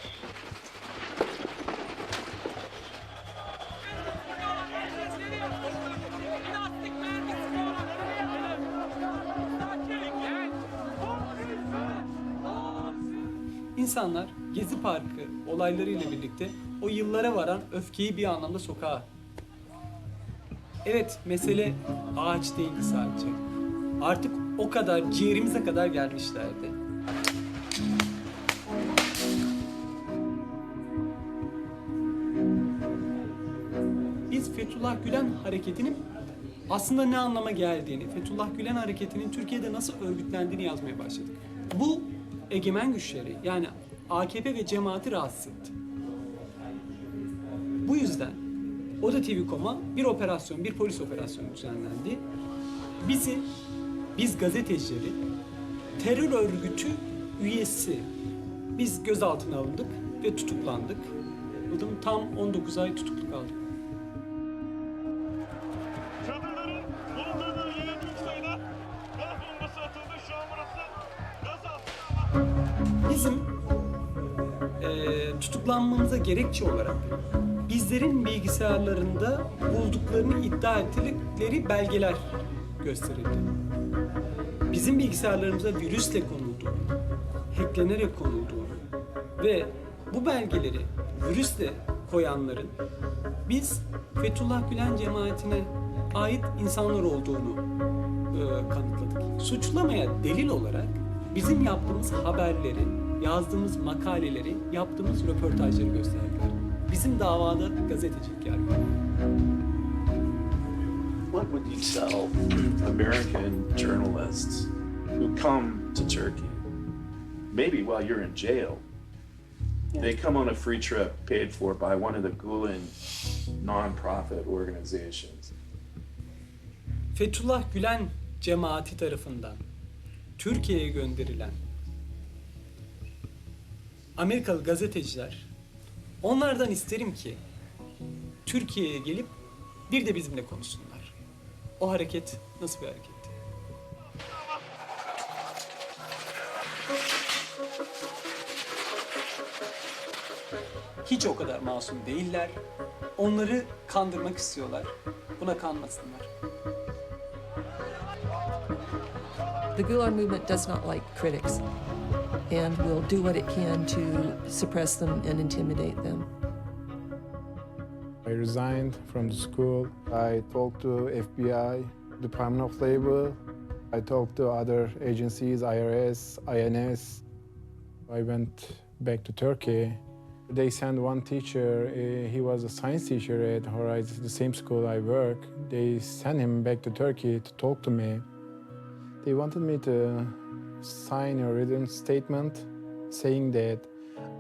İnsanlar Gezi Parkı olaylarıyla birlikte o yıllara varan öfkeyi bir anlamda sokağa. Evet, mesele ağaç değildi sadece. Artık o kadar, ciğerimize kadar gelmişlerdi. Biz Fethullah Gülen hareketinin aslında ne anlama geldiğini, Fethullah Gülen hareketinin Türkiye'de nasıl örgütlendiğini yazmaya başladık. Bu egemen güçleri, yani AKP ve cemaati rahatsız etti. Bu yüzden Oda TV.com'a bir polis operasyonu düzenlendi. Biz gazetecileri, terör örgütü üyesi, biz gözaltına alındık ve tutuklandık. Tam 19 ay tutukluk aldık. Çadırların bulunduğu yere çok sayıda gaz bombası atıldı. Şu an burası gaz altında. Bizim tutuklanmamıza gerekçe olarak bizlerin bilgisayarlarında bulduklarını iddia ettikleri belgeler gösterildi. Bizim bilgisayarlarımıza virüsle konulduğunu, hacklenerek konulduğunu ve bu belgeleri virüsle koyanların biz Fethullah Gülen cemaatine ait insanlar olduğunu kanıtladık. Suçlamaya delil olarak bizim yaptığımız haberleri, yazdığımız makaleleri, yaptığımız röportajları gösterdiler. Bizim davada gazetecilik yargılandı. What would you tell American journalists who come to Turkey, maybe while you're in jail? They come on a free trip paid for by one of the Gulen non-profit organizations. Fethullah Gülen cemaati tarafından Türkiye'ye gönderilen Amerikalı gazeteciler, onlardan isterim ki Türkiye'ye gelip bir de bizimle konuşsunlar. O hareket nasıl bir hareketti? Hiç o kadar masum değiller. Onları kandırmak istiyorlar. Buna kanmasınlar. The Gulen movement does not like critics and will do what it can to suppress them and intimidate them. I resigned from the school. I talked to FBI, Department of Labor. I talked to other agencies, IRS, INS. I went back to Turkey. They sent one teacher, he was a science teacher at Horizon, the same school I work. They sent him back to Turkey to talk to me. They wanted me to sign a written statement saying that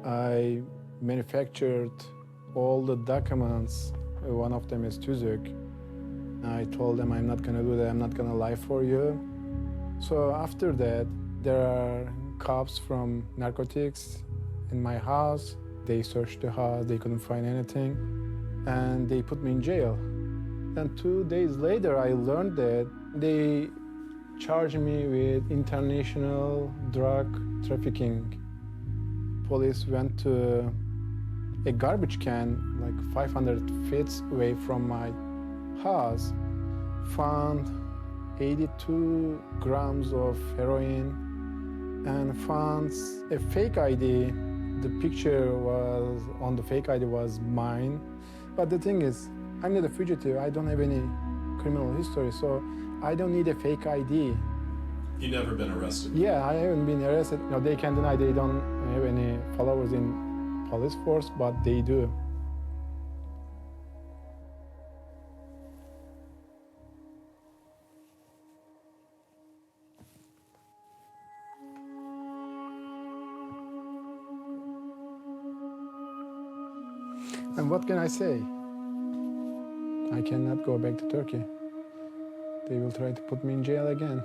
I manufactured all the documents. One of them is Tüzük. I told them I'm not gonna do that, I'm not gonna lie for you. So after that, there are cops from narcotics in my house. They searched the house, they couldn't find anything, and they put me in jail. And 2 days later, I learned that they charged me with international drug trafficking. Police went to a garbage can like 500 feet away from my house, found 82 grams of heroin and found a fake ID. The picture was on the fake ID was mine. But the thing is, I'm not a fugitive. I don't have any criminal history, so I don't need a fake ID. You've never been arrested? Yeah, I haven't been arrested. You know, they can deny they don't have any followers in police force, but they do. And what can I say? I cannot go back to Turkey. They will try to put me in jail again.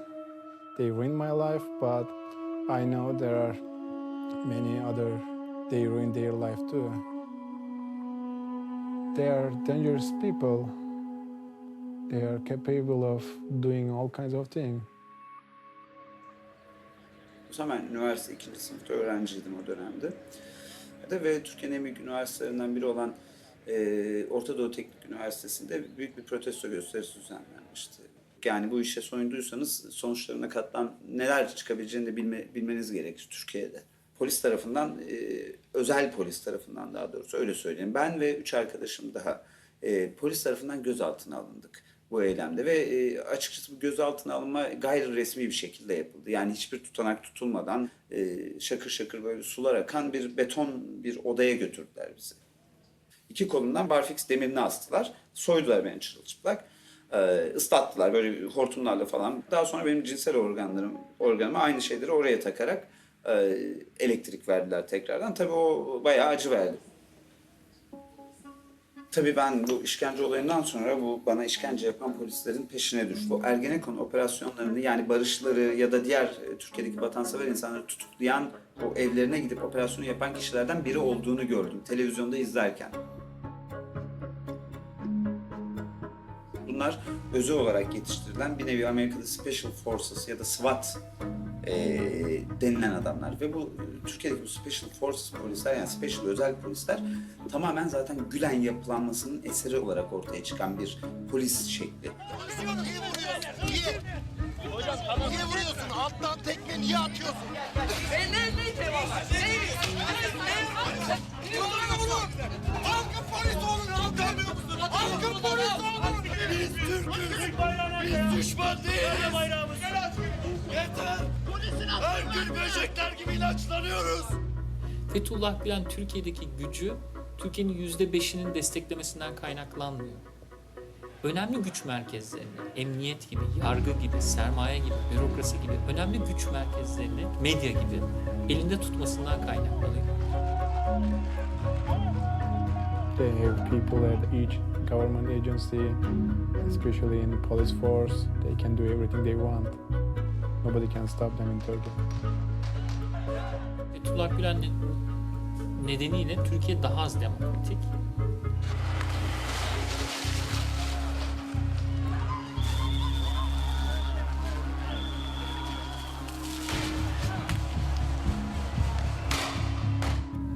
They ruined my life, but I know there are many other, they ruined their life too. They are dangerous people. They are capable of doing all kinds of things. O zaman ben üniversite 2. sınıfta öğrenciydim o dönemde. Ve Türkiye'nin en büyük üniversitelerinden biri olan Orta Doğu Teknik Üniversitesi'nde büyük bir protesto gösterisi düzenlenmişti. Yani bu işe soyunduysanız sonuçlarına neler çıkabileceğini de bilmeniz gerekir Türkiye'de. Polis tarafından, özel polis tarafından daha doğrusu öyle söyleyeyim. Ben ve 3 arkadaşım daha polis tarafından gözaltına alındık bu eylemde. Ve açıkçası bu gözaltına alınma gayri resmi bir şekilde yapıldı. Yani hiçbir tutanak tutulmadan şakır şakır böyle sular akan bir beton bir odaya götürdüler bizi. 2 kolumdan barfiks demirini astılar. Soydular beni çırılçıplak. Islattılar böyle hortumlarla falan. Daha sonra benim cinsel organıma aynı şeyleri oraya takarak elektrik verdiler tekrardan. Tabii o bayağı acı verdi. Tabii ben bu işkence olayından sonra bu bana işkence yapan polislerin peşine düştüm. Bu Ergenekon operasyonlarını yani barışları ya da diğer Türkiye'deki vatansever insanları tutuklayan o evlerine gidip operasyonu yapan kişilerden biri olduğunu gördüm televizyonda izlerken. Bunlar özel olarak yetiştirilen bir nevi Amerika'da Special Forces ya da SWAT denilen adamlar. Ve bu Türkiye'deki bu Special Forces polisler yani Special özel polisler tamamen zaten Gülen yapılanmasının eseri olarak ortaya çıkan bir polis şekli. Hocam tamam. Niye vuruyorsun? Alttan tekme niye atıyorsun? Ne cevap? Halkın polis olun anlamıyor musun? Halkın polis olun. Biz Türk'üz. Biz düşman değiliz. Yeter. Her gün böcekler gibi ilaçlanıyoruz. Fethullah Gülen Türkiye'deki gücü Türkiye'nin %5'inin desteklemesinden kaynaklanmıyor. Önemli güç merkezlerini, emniyet gibi, yargı gibi, sermaye gibi, bürokrasi gibi önemli güç merkezlerini, medya gibi elinde tutmasından kaynaklanıyor. They have people at each government agency, especially in the police force. They can do everything they want. Nobody can stop them in Turkey. Fethullah Gülen nedeniyle Türkiye daha az demokratik.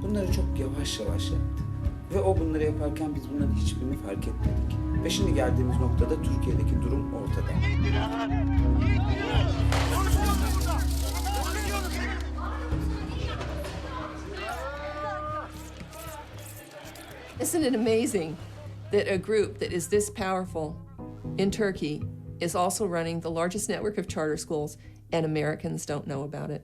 Bunları çok yavaş yavaş yaptı. Ve o bunları yaparken biz bunların hiçbirini fark etmedik. Ve şimdi geldiğimiz noktada Türkiye'deki durum ortada. Isn't it amazing that a group that is this powerful in Turkey is also running the largest network of charter schools and Americans don't know about it?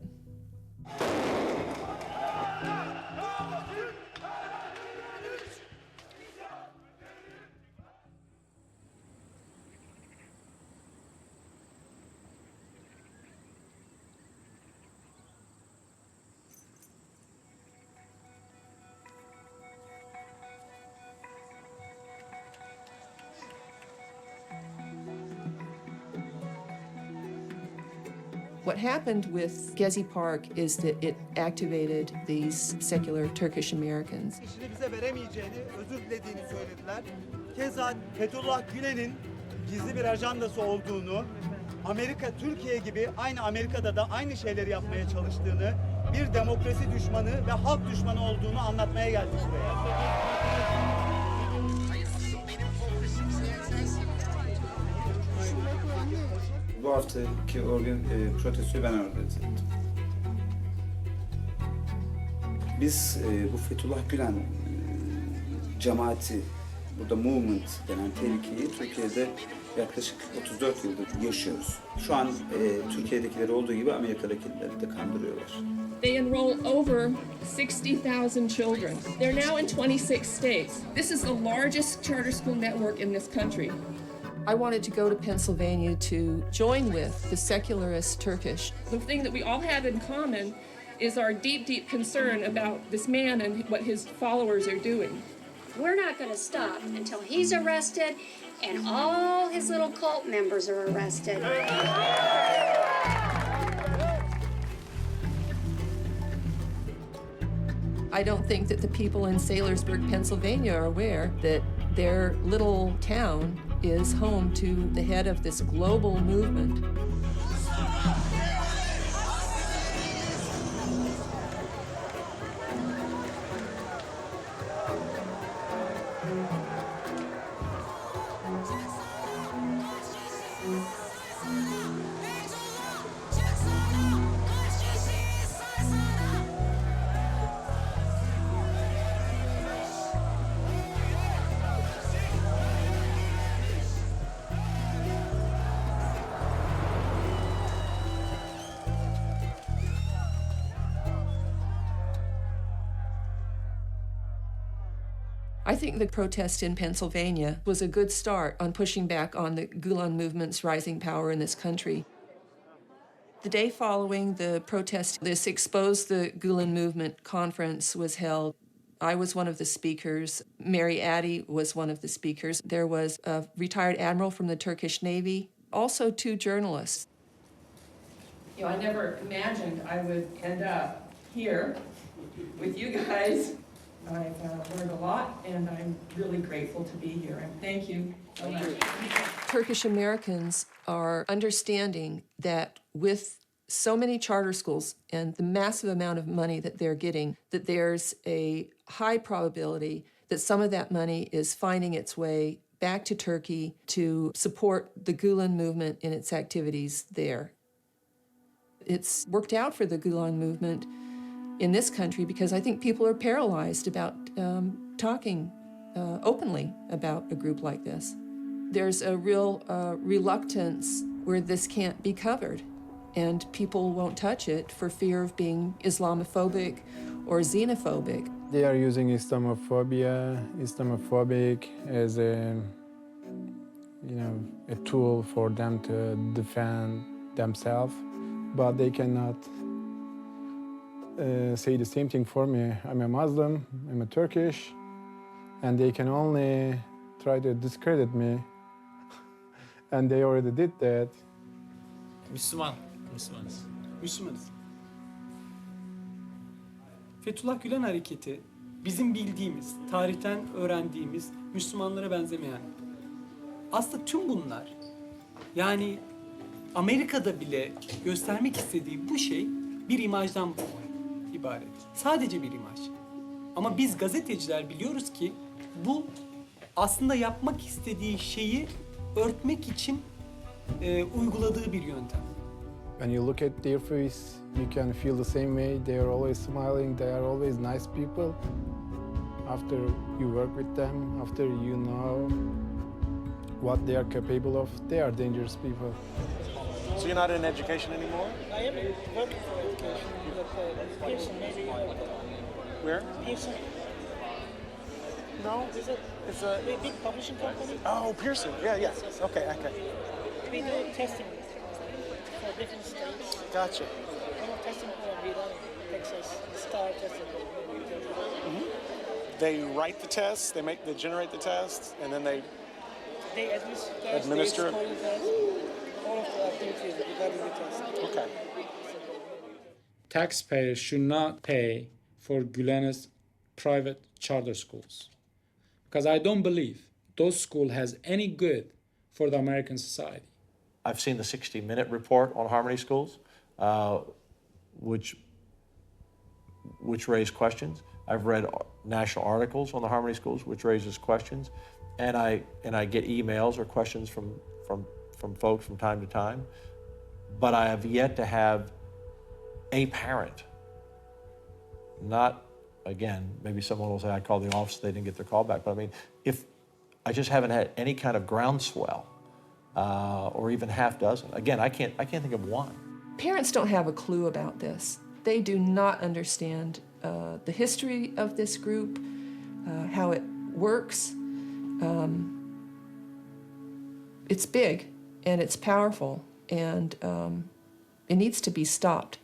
What happened with Gezi Park is that it activated these secular Turkish Americans. İşini bize veremeyeceğini, özür dilediğini söylediler. Keza Fethullah Gülen'in gizli bir ajandası olduğunu, Amerika, Türkiye gibi aynı Amerika'da da aynı şeyleri yapmaya çalıştığını, bir demokrasi düşmanı ve halk düşmanı olduğunu anlatmaya geldik buraya. Bu haftaki protestoyu ben organize ettim. Biz bu Fethullah Gülen cemaati, burada movement denen tehlikeyi Türkiye'de yaklaşık 34 yıldır yaşıyoruz. Şu an Türkiye'dekileri olduğu gibi Amerika'dakileri de kandırıyorlar. They enroll over 60,000 children. They're now in 26 states. This is the largest charter school network in this country. I wanted to go to Pennsylvania to join with the secularist Turkish. The thing that we all have in common is our deep, deep concern about this man and what his followers are doing. We're not going to stop until he's arrested and all his little cult members are arrested. I don't think that the people in Saylorsburg, Pennsylvania are aware that their little town is home to the head of this global movement. I think the protest in Pennsylvania was a good start on pushing back on the Gulen movement's rising power in this country. The day following the protest, this Expose the Gulen Movement conference was held. I was one of the speakers. Mary Addy was one of the speakers. There was a retired admiral from the Turkish Navy, also 2 journalists. You know, I never imagined I would end up here with you guys. I've learned a lot, and I'm really grateful to be here. And thank you so much. Turkish Americans are understanding that with so many charter schools and the massive amount of money that they're getting, that there's a high probability that some of that money is finding its way back to Turkey to support the Gulen movement in its activities there. It's worked out for the Gulen movement in this country because I think people are paralyzed about talking openly about a group like this. There's a real reluctance where this can't be covered, and people won't touch it for fear of being Islamophobic or xenophobic. They are using Islamophobic as a tool for them to defend themselves, but they cannot say the same thing for me. I'm a Muslim, I'm a Turkish, and they can only try to discredit me, and they already did that. Müslümanız. Fethullah Gülen hareketi bizim bildiğimiz, tarihten öğrendiğimiz Müslümanlara benzemeyen. Aslında tüm bunlar, yani Amerika'da bile göstermek istediği bu şey bir imajdan ibaret. Sadece bir imaj. Ama biz gazeteciler biliyoruz ki bu aslında yapmak istediği şeyi örtmek için uyguladığı bir yöntem. When you look at their face, you can feel the same way. They are always smiling, they are always nice people. After you work with them, after you know what they are capable of, they are dangerous people. So you're not in education anymore? I am working for education, but Pearson, maybe Where? Pearson. No. Is it? It's a big publishing company. Oh, Pearson. Yeah. Okay. We do testing for different states. Gotcha. Testing program we run in Texas, STAR testing. They write the tests, they generate the tests, and then they administer it. All of the activities regarding the test. Okay. Taxpayers should not pay for Gulen's private charter schools, because I don't believe those schools has any good for the American society. I've seen the 60-minute report on Harmony schools, which raise questions. I've read national articles on the Harmony schools, which raises questions, and I get emails or questions from folks from time to time, but I have yet to have a parent, not, again, maybe someone will say I called the office, they didn't get their call back, but I mean, if I just haven't had any kind of groundswell, or even half dozen. Again, I can't think of one. Parents don't have a clue about this. They do not understand the history of this group, how it works. It's big and it's powerful, and it needs to be stopped.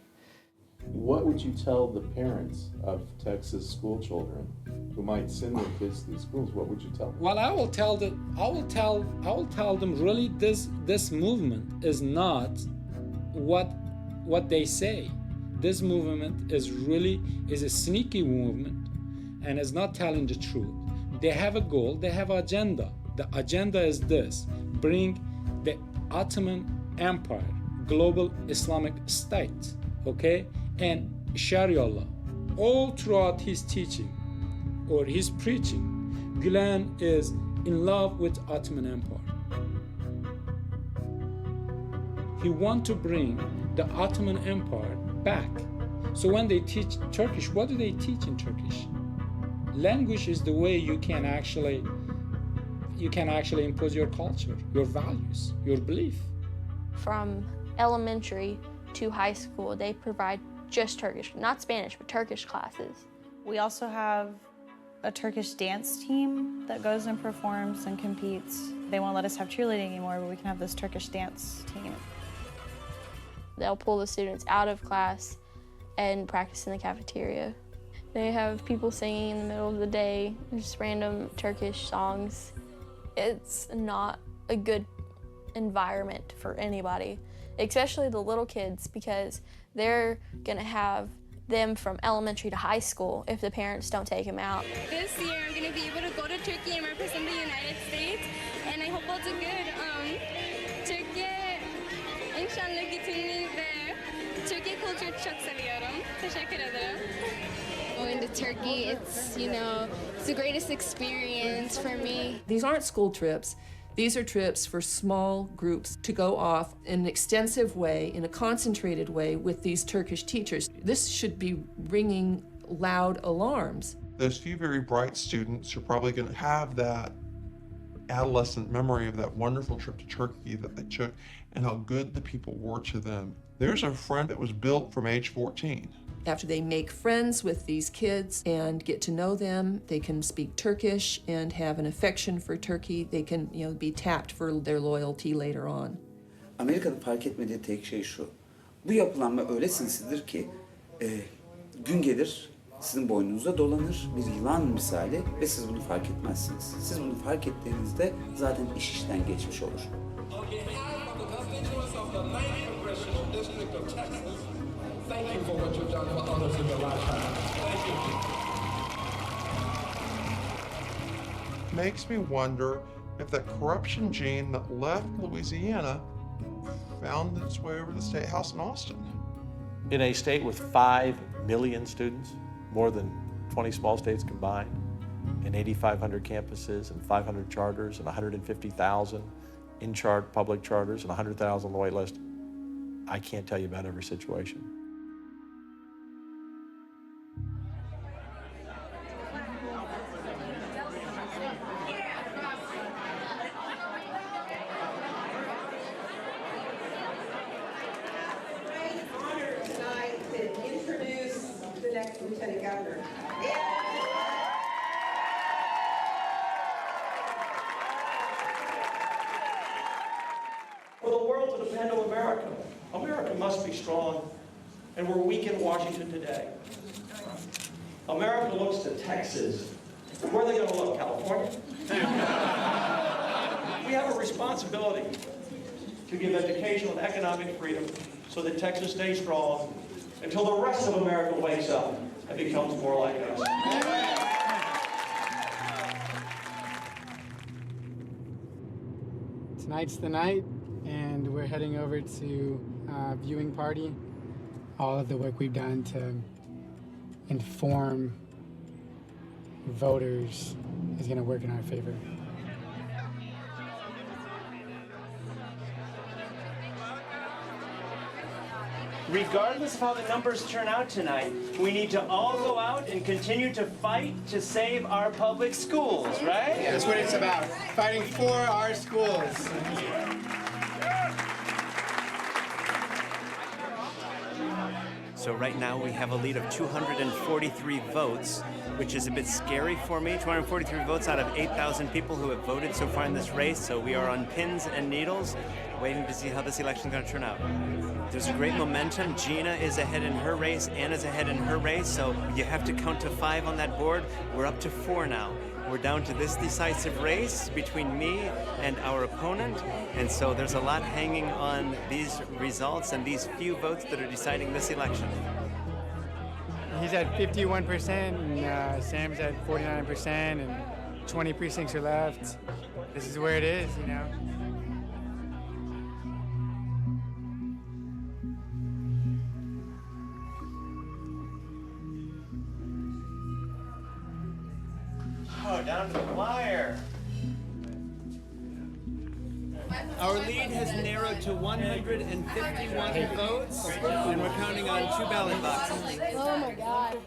What would you tell the parents of Texas school children who might send their kids to these schools, what would you tell them? Well, I will tell them really this movement is not what they say. This movement is a sneaky movement and is not telling the truth. They have a goal, they have an agenda. The agenda is this: bring the Ottoman Empire, global Islamic state, okay, and Sharia law. All throughout his teaching or his preaching, Gulen is in love with Ottoman Empire. He wants to bring the Ottoman Empire back. So when they teach Turkish, what do they teach in Turkish? Language is the way you can actually impose your culture, your values, your belief. From elementary to high school, they provide just Turkish, not Spanish, but Turkish classes. We also have a Turkish dance team that goes and performs and competes. They won't let us have cheerleading anymore, but we can have this Turkish dance team. They'll pull the students out of class and practice in the cafeteria. They have people singing in the middle of the day, just random Turkish songs. It's not a good environment for anybody, especially the little kids, because they're gonna have them from elementary to high school if the parents don't take them out. This year I'm gonna be able to go to Turkey and represent the United States, and I hope I'll do good. Türkiye inşallah gitmeyi ve Türkiye kültürü çok seviyorum. Teşekkür ederim. Going to Turkey, it's the greatest experience for me. These aren't school trips. These are trips for small groups to go off in an extensive way, in a concentrated way with these Turkish teachers. This should be ringing loud alarms. Those few very bright students are probably going to have that adolescent memory of that wonderful trip to Turkey that they took and how good the people were to them. There's a friend that was built from age 14. After they make friends with these kids and get to know them, they can speak Turkish and have an affection for Turkey. They can, be tapped for their loyalty later on. Amerika'da fark etmediği tek şey şu. Bu yapılanma öyle sinsidir ki gün gelir sizin boynunuza dolanır bir yılan misali ve siz bunu fark etmezsiniz. Siz bunu fark ettiğinizde zaten iş işten geçmiş olur. Thank you for what you've done for others in your lifetime. Thank you. Makes me wonder if that corruption gene that left Louisiana found its way over to the State House in Austin. In a state with 5 million students, more than 20 small states combined, and 8,500 campuses and 500 charters and 150,000 in-chart public charters and 100,000 on the wait list, I can't tell you about every situation. Lieutenant Governor. For the world to depend on America. America must be strong, and we're weak in Washington today. America looks to Texas. Where are they going to look, California? We have a responsibility to give educational and economic freedom so that Texas stays strong until the rest of America wakes up and becomes more like us. Tonight's the night, and we're heading over to a viewing party. All of the work we've done to inform voters is going to work in our favor. Regardless of how the numbers turn out tonight, we need to all go out and continue to fight to save our public schools, right? Yeah, that's what it's about. Fighting for our schools. So right now we have a lead of 243 votes, which is a bit scary for me. 243 votes out of 8,000 people who have voted so far in this race. So we are on pins and needles, waiting to see how this election is going to turn out. There's a great momentum. Gina is ahead in her race, Anna's ahead in her race, so you have to count to 5 on that board. We're up to 4 now. We're down to this decisive race between me and our opponent, and so there's a lot hanging on these results and these few votes that are deciding this election. He's at 51%, and Sam's at 49%, and 20 precincts are left. This is where it is, you know. Oh, down to the wire. Our lead has narrowed to 151 votes, and we're counting on 2 ballot boxes. Oh my God.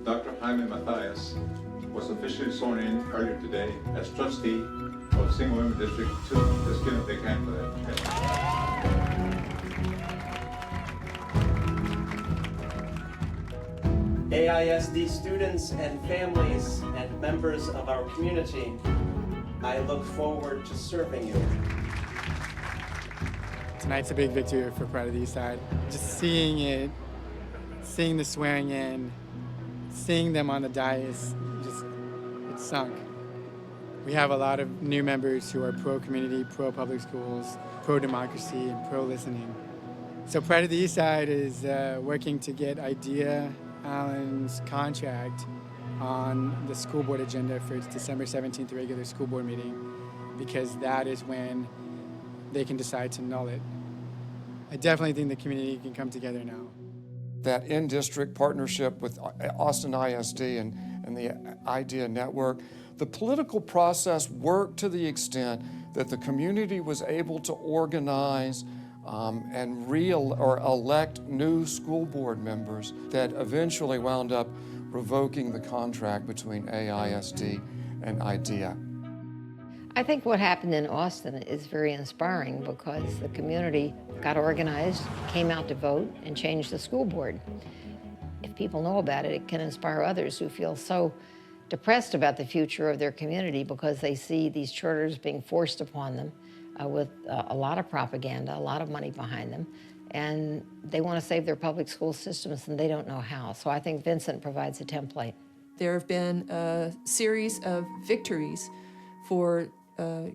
Dr. Jaime Matthias was officially sworn in earlier today as trustee of Single Women District 2. Let's give a big hand for that. AISD students and families and members of our community, I look forward to serving you. Tonight's a big victory for Pride of the East Side. Just seeing it, seeing the swearing in, seeing them on the dais, just, it sunk. We have a lot of new members who are pro-community, pro-public schools, pro-democracy, and pro-listening. So Pride of the East Side is working to get IDEA Allen's contract on the school board agenda for its December 17th regular school board meeting, because that is when they can decide to null it. I definitely think the community can come together now. That in-district partnership with Austin ISD and the IDEA network, the political process worked to the extent that the community was able to organize and elect new school board members that eventually wound up revoking the contract between AISD and IDEA. I think what happened in Austin is very inspiring because the community got organized, came out to vote, and changed the school board. If people know about it, it can inspire others who feel so depressed about the future of their community because they see these charters being forced upon them with a lot of propaganda, a lot of money behind them, and they want to save their public school systems and they don't know how. So I think Vincent provides a template. There have been a series of victories for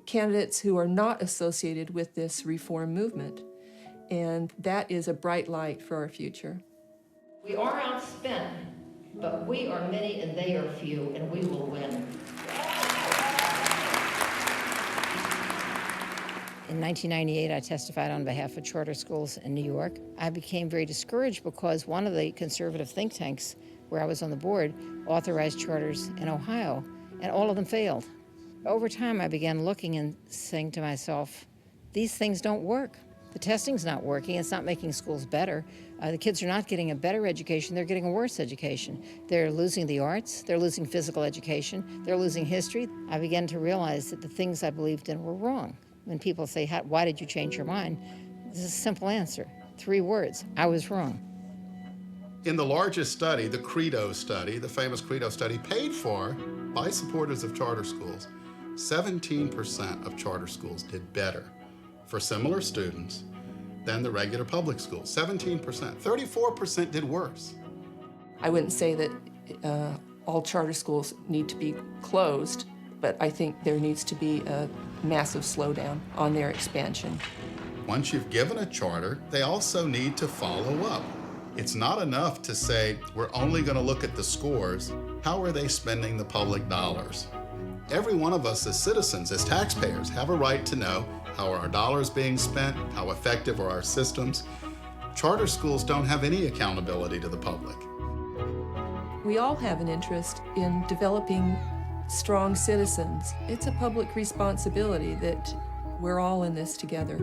candidates who are not associated with this reform movement, and that is a bright light for our future. We are outspent, but we are many and they are few, and we will win. In 1998, I testified on behalf of charter schools in New York. I became very discouraged because one of the conservative think tanks where I was on the board authorized charters in Ohio, and all of them failed. Over time, I began looking and saying to myself, these things don't work. The testing's not working. It's not making schools better. The kids are not getting a better education. They're getting a worse education. They're losing the arts. They're losing physical education. They're losing history. I began to realize that the things I believed in were wrong. When people say, why did you change your mind? This is a simple answer. 3 words. I was wrong. In the largest study, the Credo study, the famous Credo study, paid for by supporters of charter schools, 17% of charter schools did better for similar students than the regular public schools. 17%. 34% did worse. I wouldn't say that all charter schools need to be closed, but I think there needs to be a massive slowdown on their expansion. Once you've given a charter, they also need to follow up. It's not enough to say, we're only going to look at the scores. How are they spending the public dollars? Every one of us as citizens, as taxpayers, have a right to know how are our dollars being spent, how effective are our systems. Charter schools don't have any accountability to the public. We all have an interest in developing strong citizens. It's a public responsibility that we're all in this together.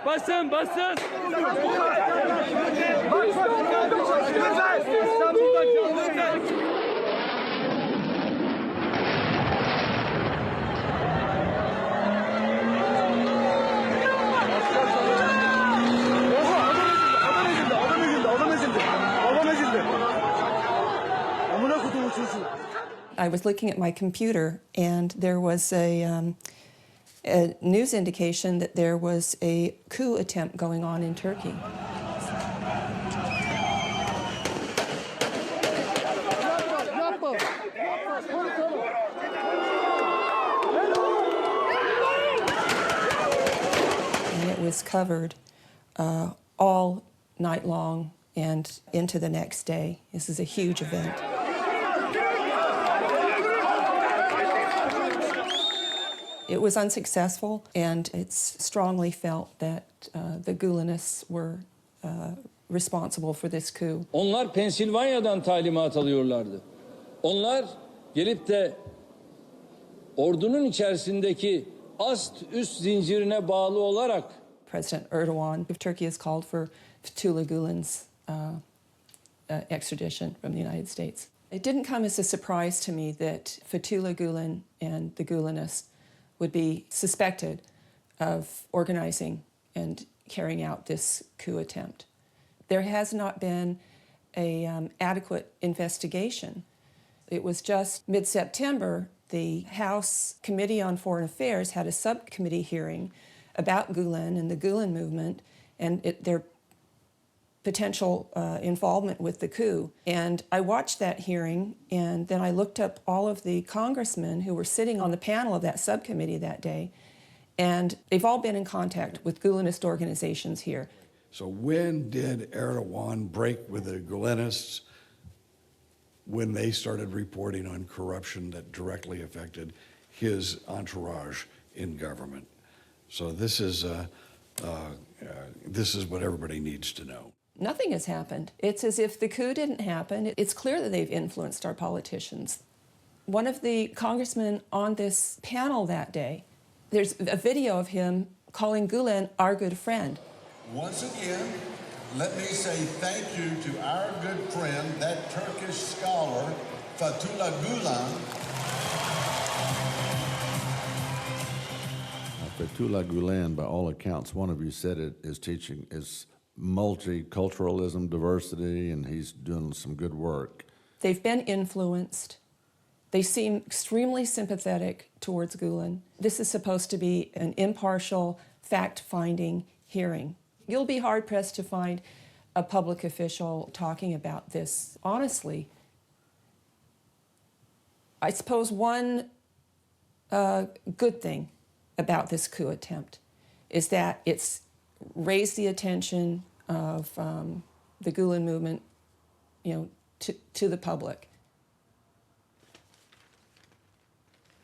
Basın, basın. I was looking at my computer, and there was a news indication that there was a coup attempt going on in Turkey. And it was covered all night long and into the next day. This is a huge event. It was unsuccessful, and it's strongly felt that the Gulenists were responsible for this coup. Onlar Pensilvanya'dan talimat alıyorlardı. Onlar gelip de ordunun içerisindeki ast üst zincirine bağlı olarak President Erdogan of Turkey has called for Fethullah Gulen's extradition from the United States. It didn't come as a surprise to me that Fethullah Gulen and the Gulenists would be suspected of organizing and carrying out this coup attempt. There has not been an adequate investigation. It was just mid-September, the House Committee on Foreign Affairs had a subcommittee hearing about Gulen and the Gulen movement and their potential involvement with the coup. And I watched that hearing, and then I looked up all of the congressmen who were sitting on the panel of that subcommittee that day, and they've all been in contact with Gulenist organizations here. So when did Erdogan break with the Gulenists? When they started reporting on corruption that directly affected his entourage in government. So this is what everybody needs to know. Nothing has happened. It's as if the coup didn't happen. It's clear that they've influenced our politicians. One of the congressmen on this panel that day, there's a video of him calling Gulen our good friend. Once again, let me say thank you to our good friend, that Turkish scholar, Fethullah Gulen. Fethullah Gulen, by all accounts, one of you said it, is teaching is multiculturalism, diversity, and he's doing some good work. They've been influenced. They seem extremely sympathetic towards Gulen. This is supposed to be an impartial, fact-finding hearing. You'll be hard-pressed to find a public official talking about this honestly. I suppose one good thing about this coup attempt is that it's raised the attention of the Gulen movement, to the public.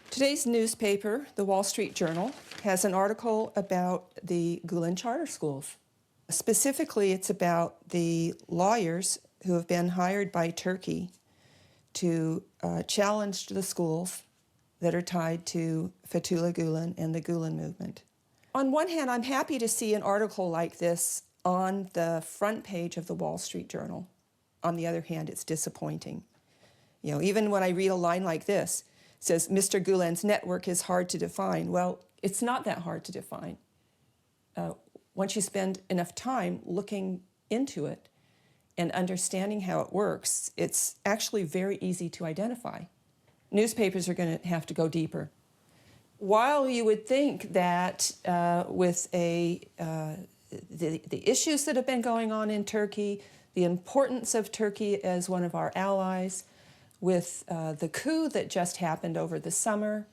Today's newspaper, the Wall Street Journal, has an article about the Gulen charter schools. Specifically, it's about the lawyers who have been hired by Turkey to challenge the schools that are tied to Fethullah Gulen and the Gulen movement. On one hand, I'm happy to see an article like this on the front page of the Wall Street Journal. On the other hand, it's disappointing. Even when I read a line like this, it says, Mr. Gulen's network is hard to define. Well, it's not that hard to define. Once you spend enough time looking into it and understanding how it works, it's actually very easy to identify. Newspapers are going to have to go deeper. While you would think that with the issues that have been going on in Turkey, the importance of Turkey as one of our allies, with the coup that just happened over the summer,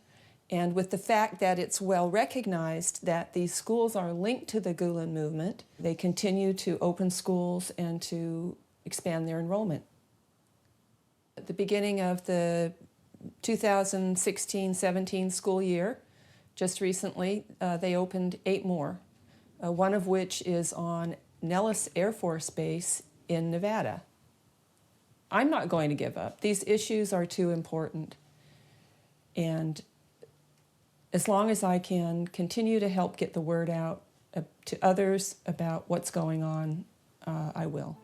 and with the fact that it's well recognized that these schools are linked to the Gulen movement, they continue to open schools and to expand their enrollment. At the beginning of the 2016-17 school year, just recently, they opened 8 more, one of which is on Nellis Air Force Base in Nevada. I'm not going to give up. These issues are too important. And as long as I can continue to help get the word out to others about what's going on, I will.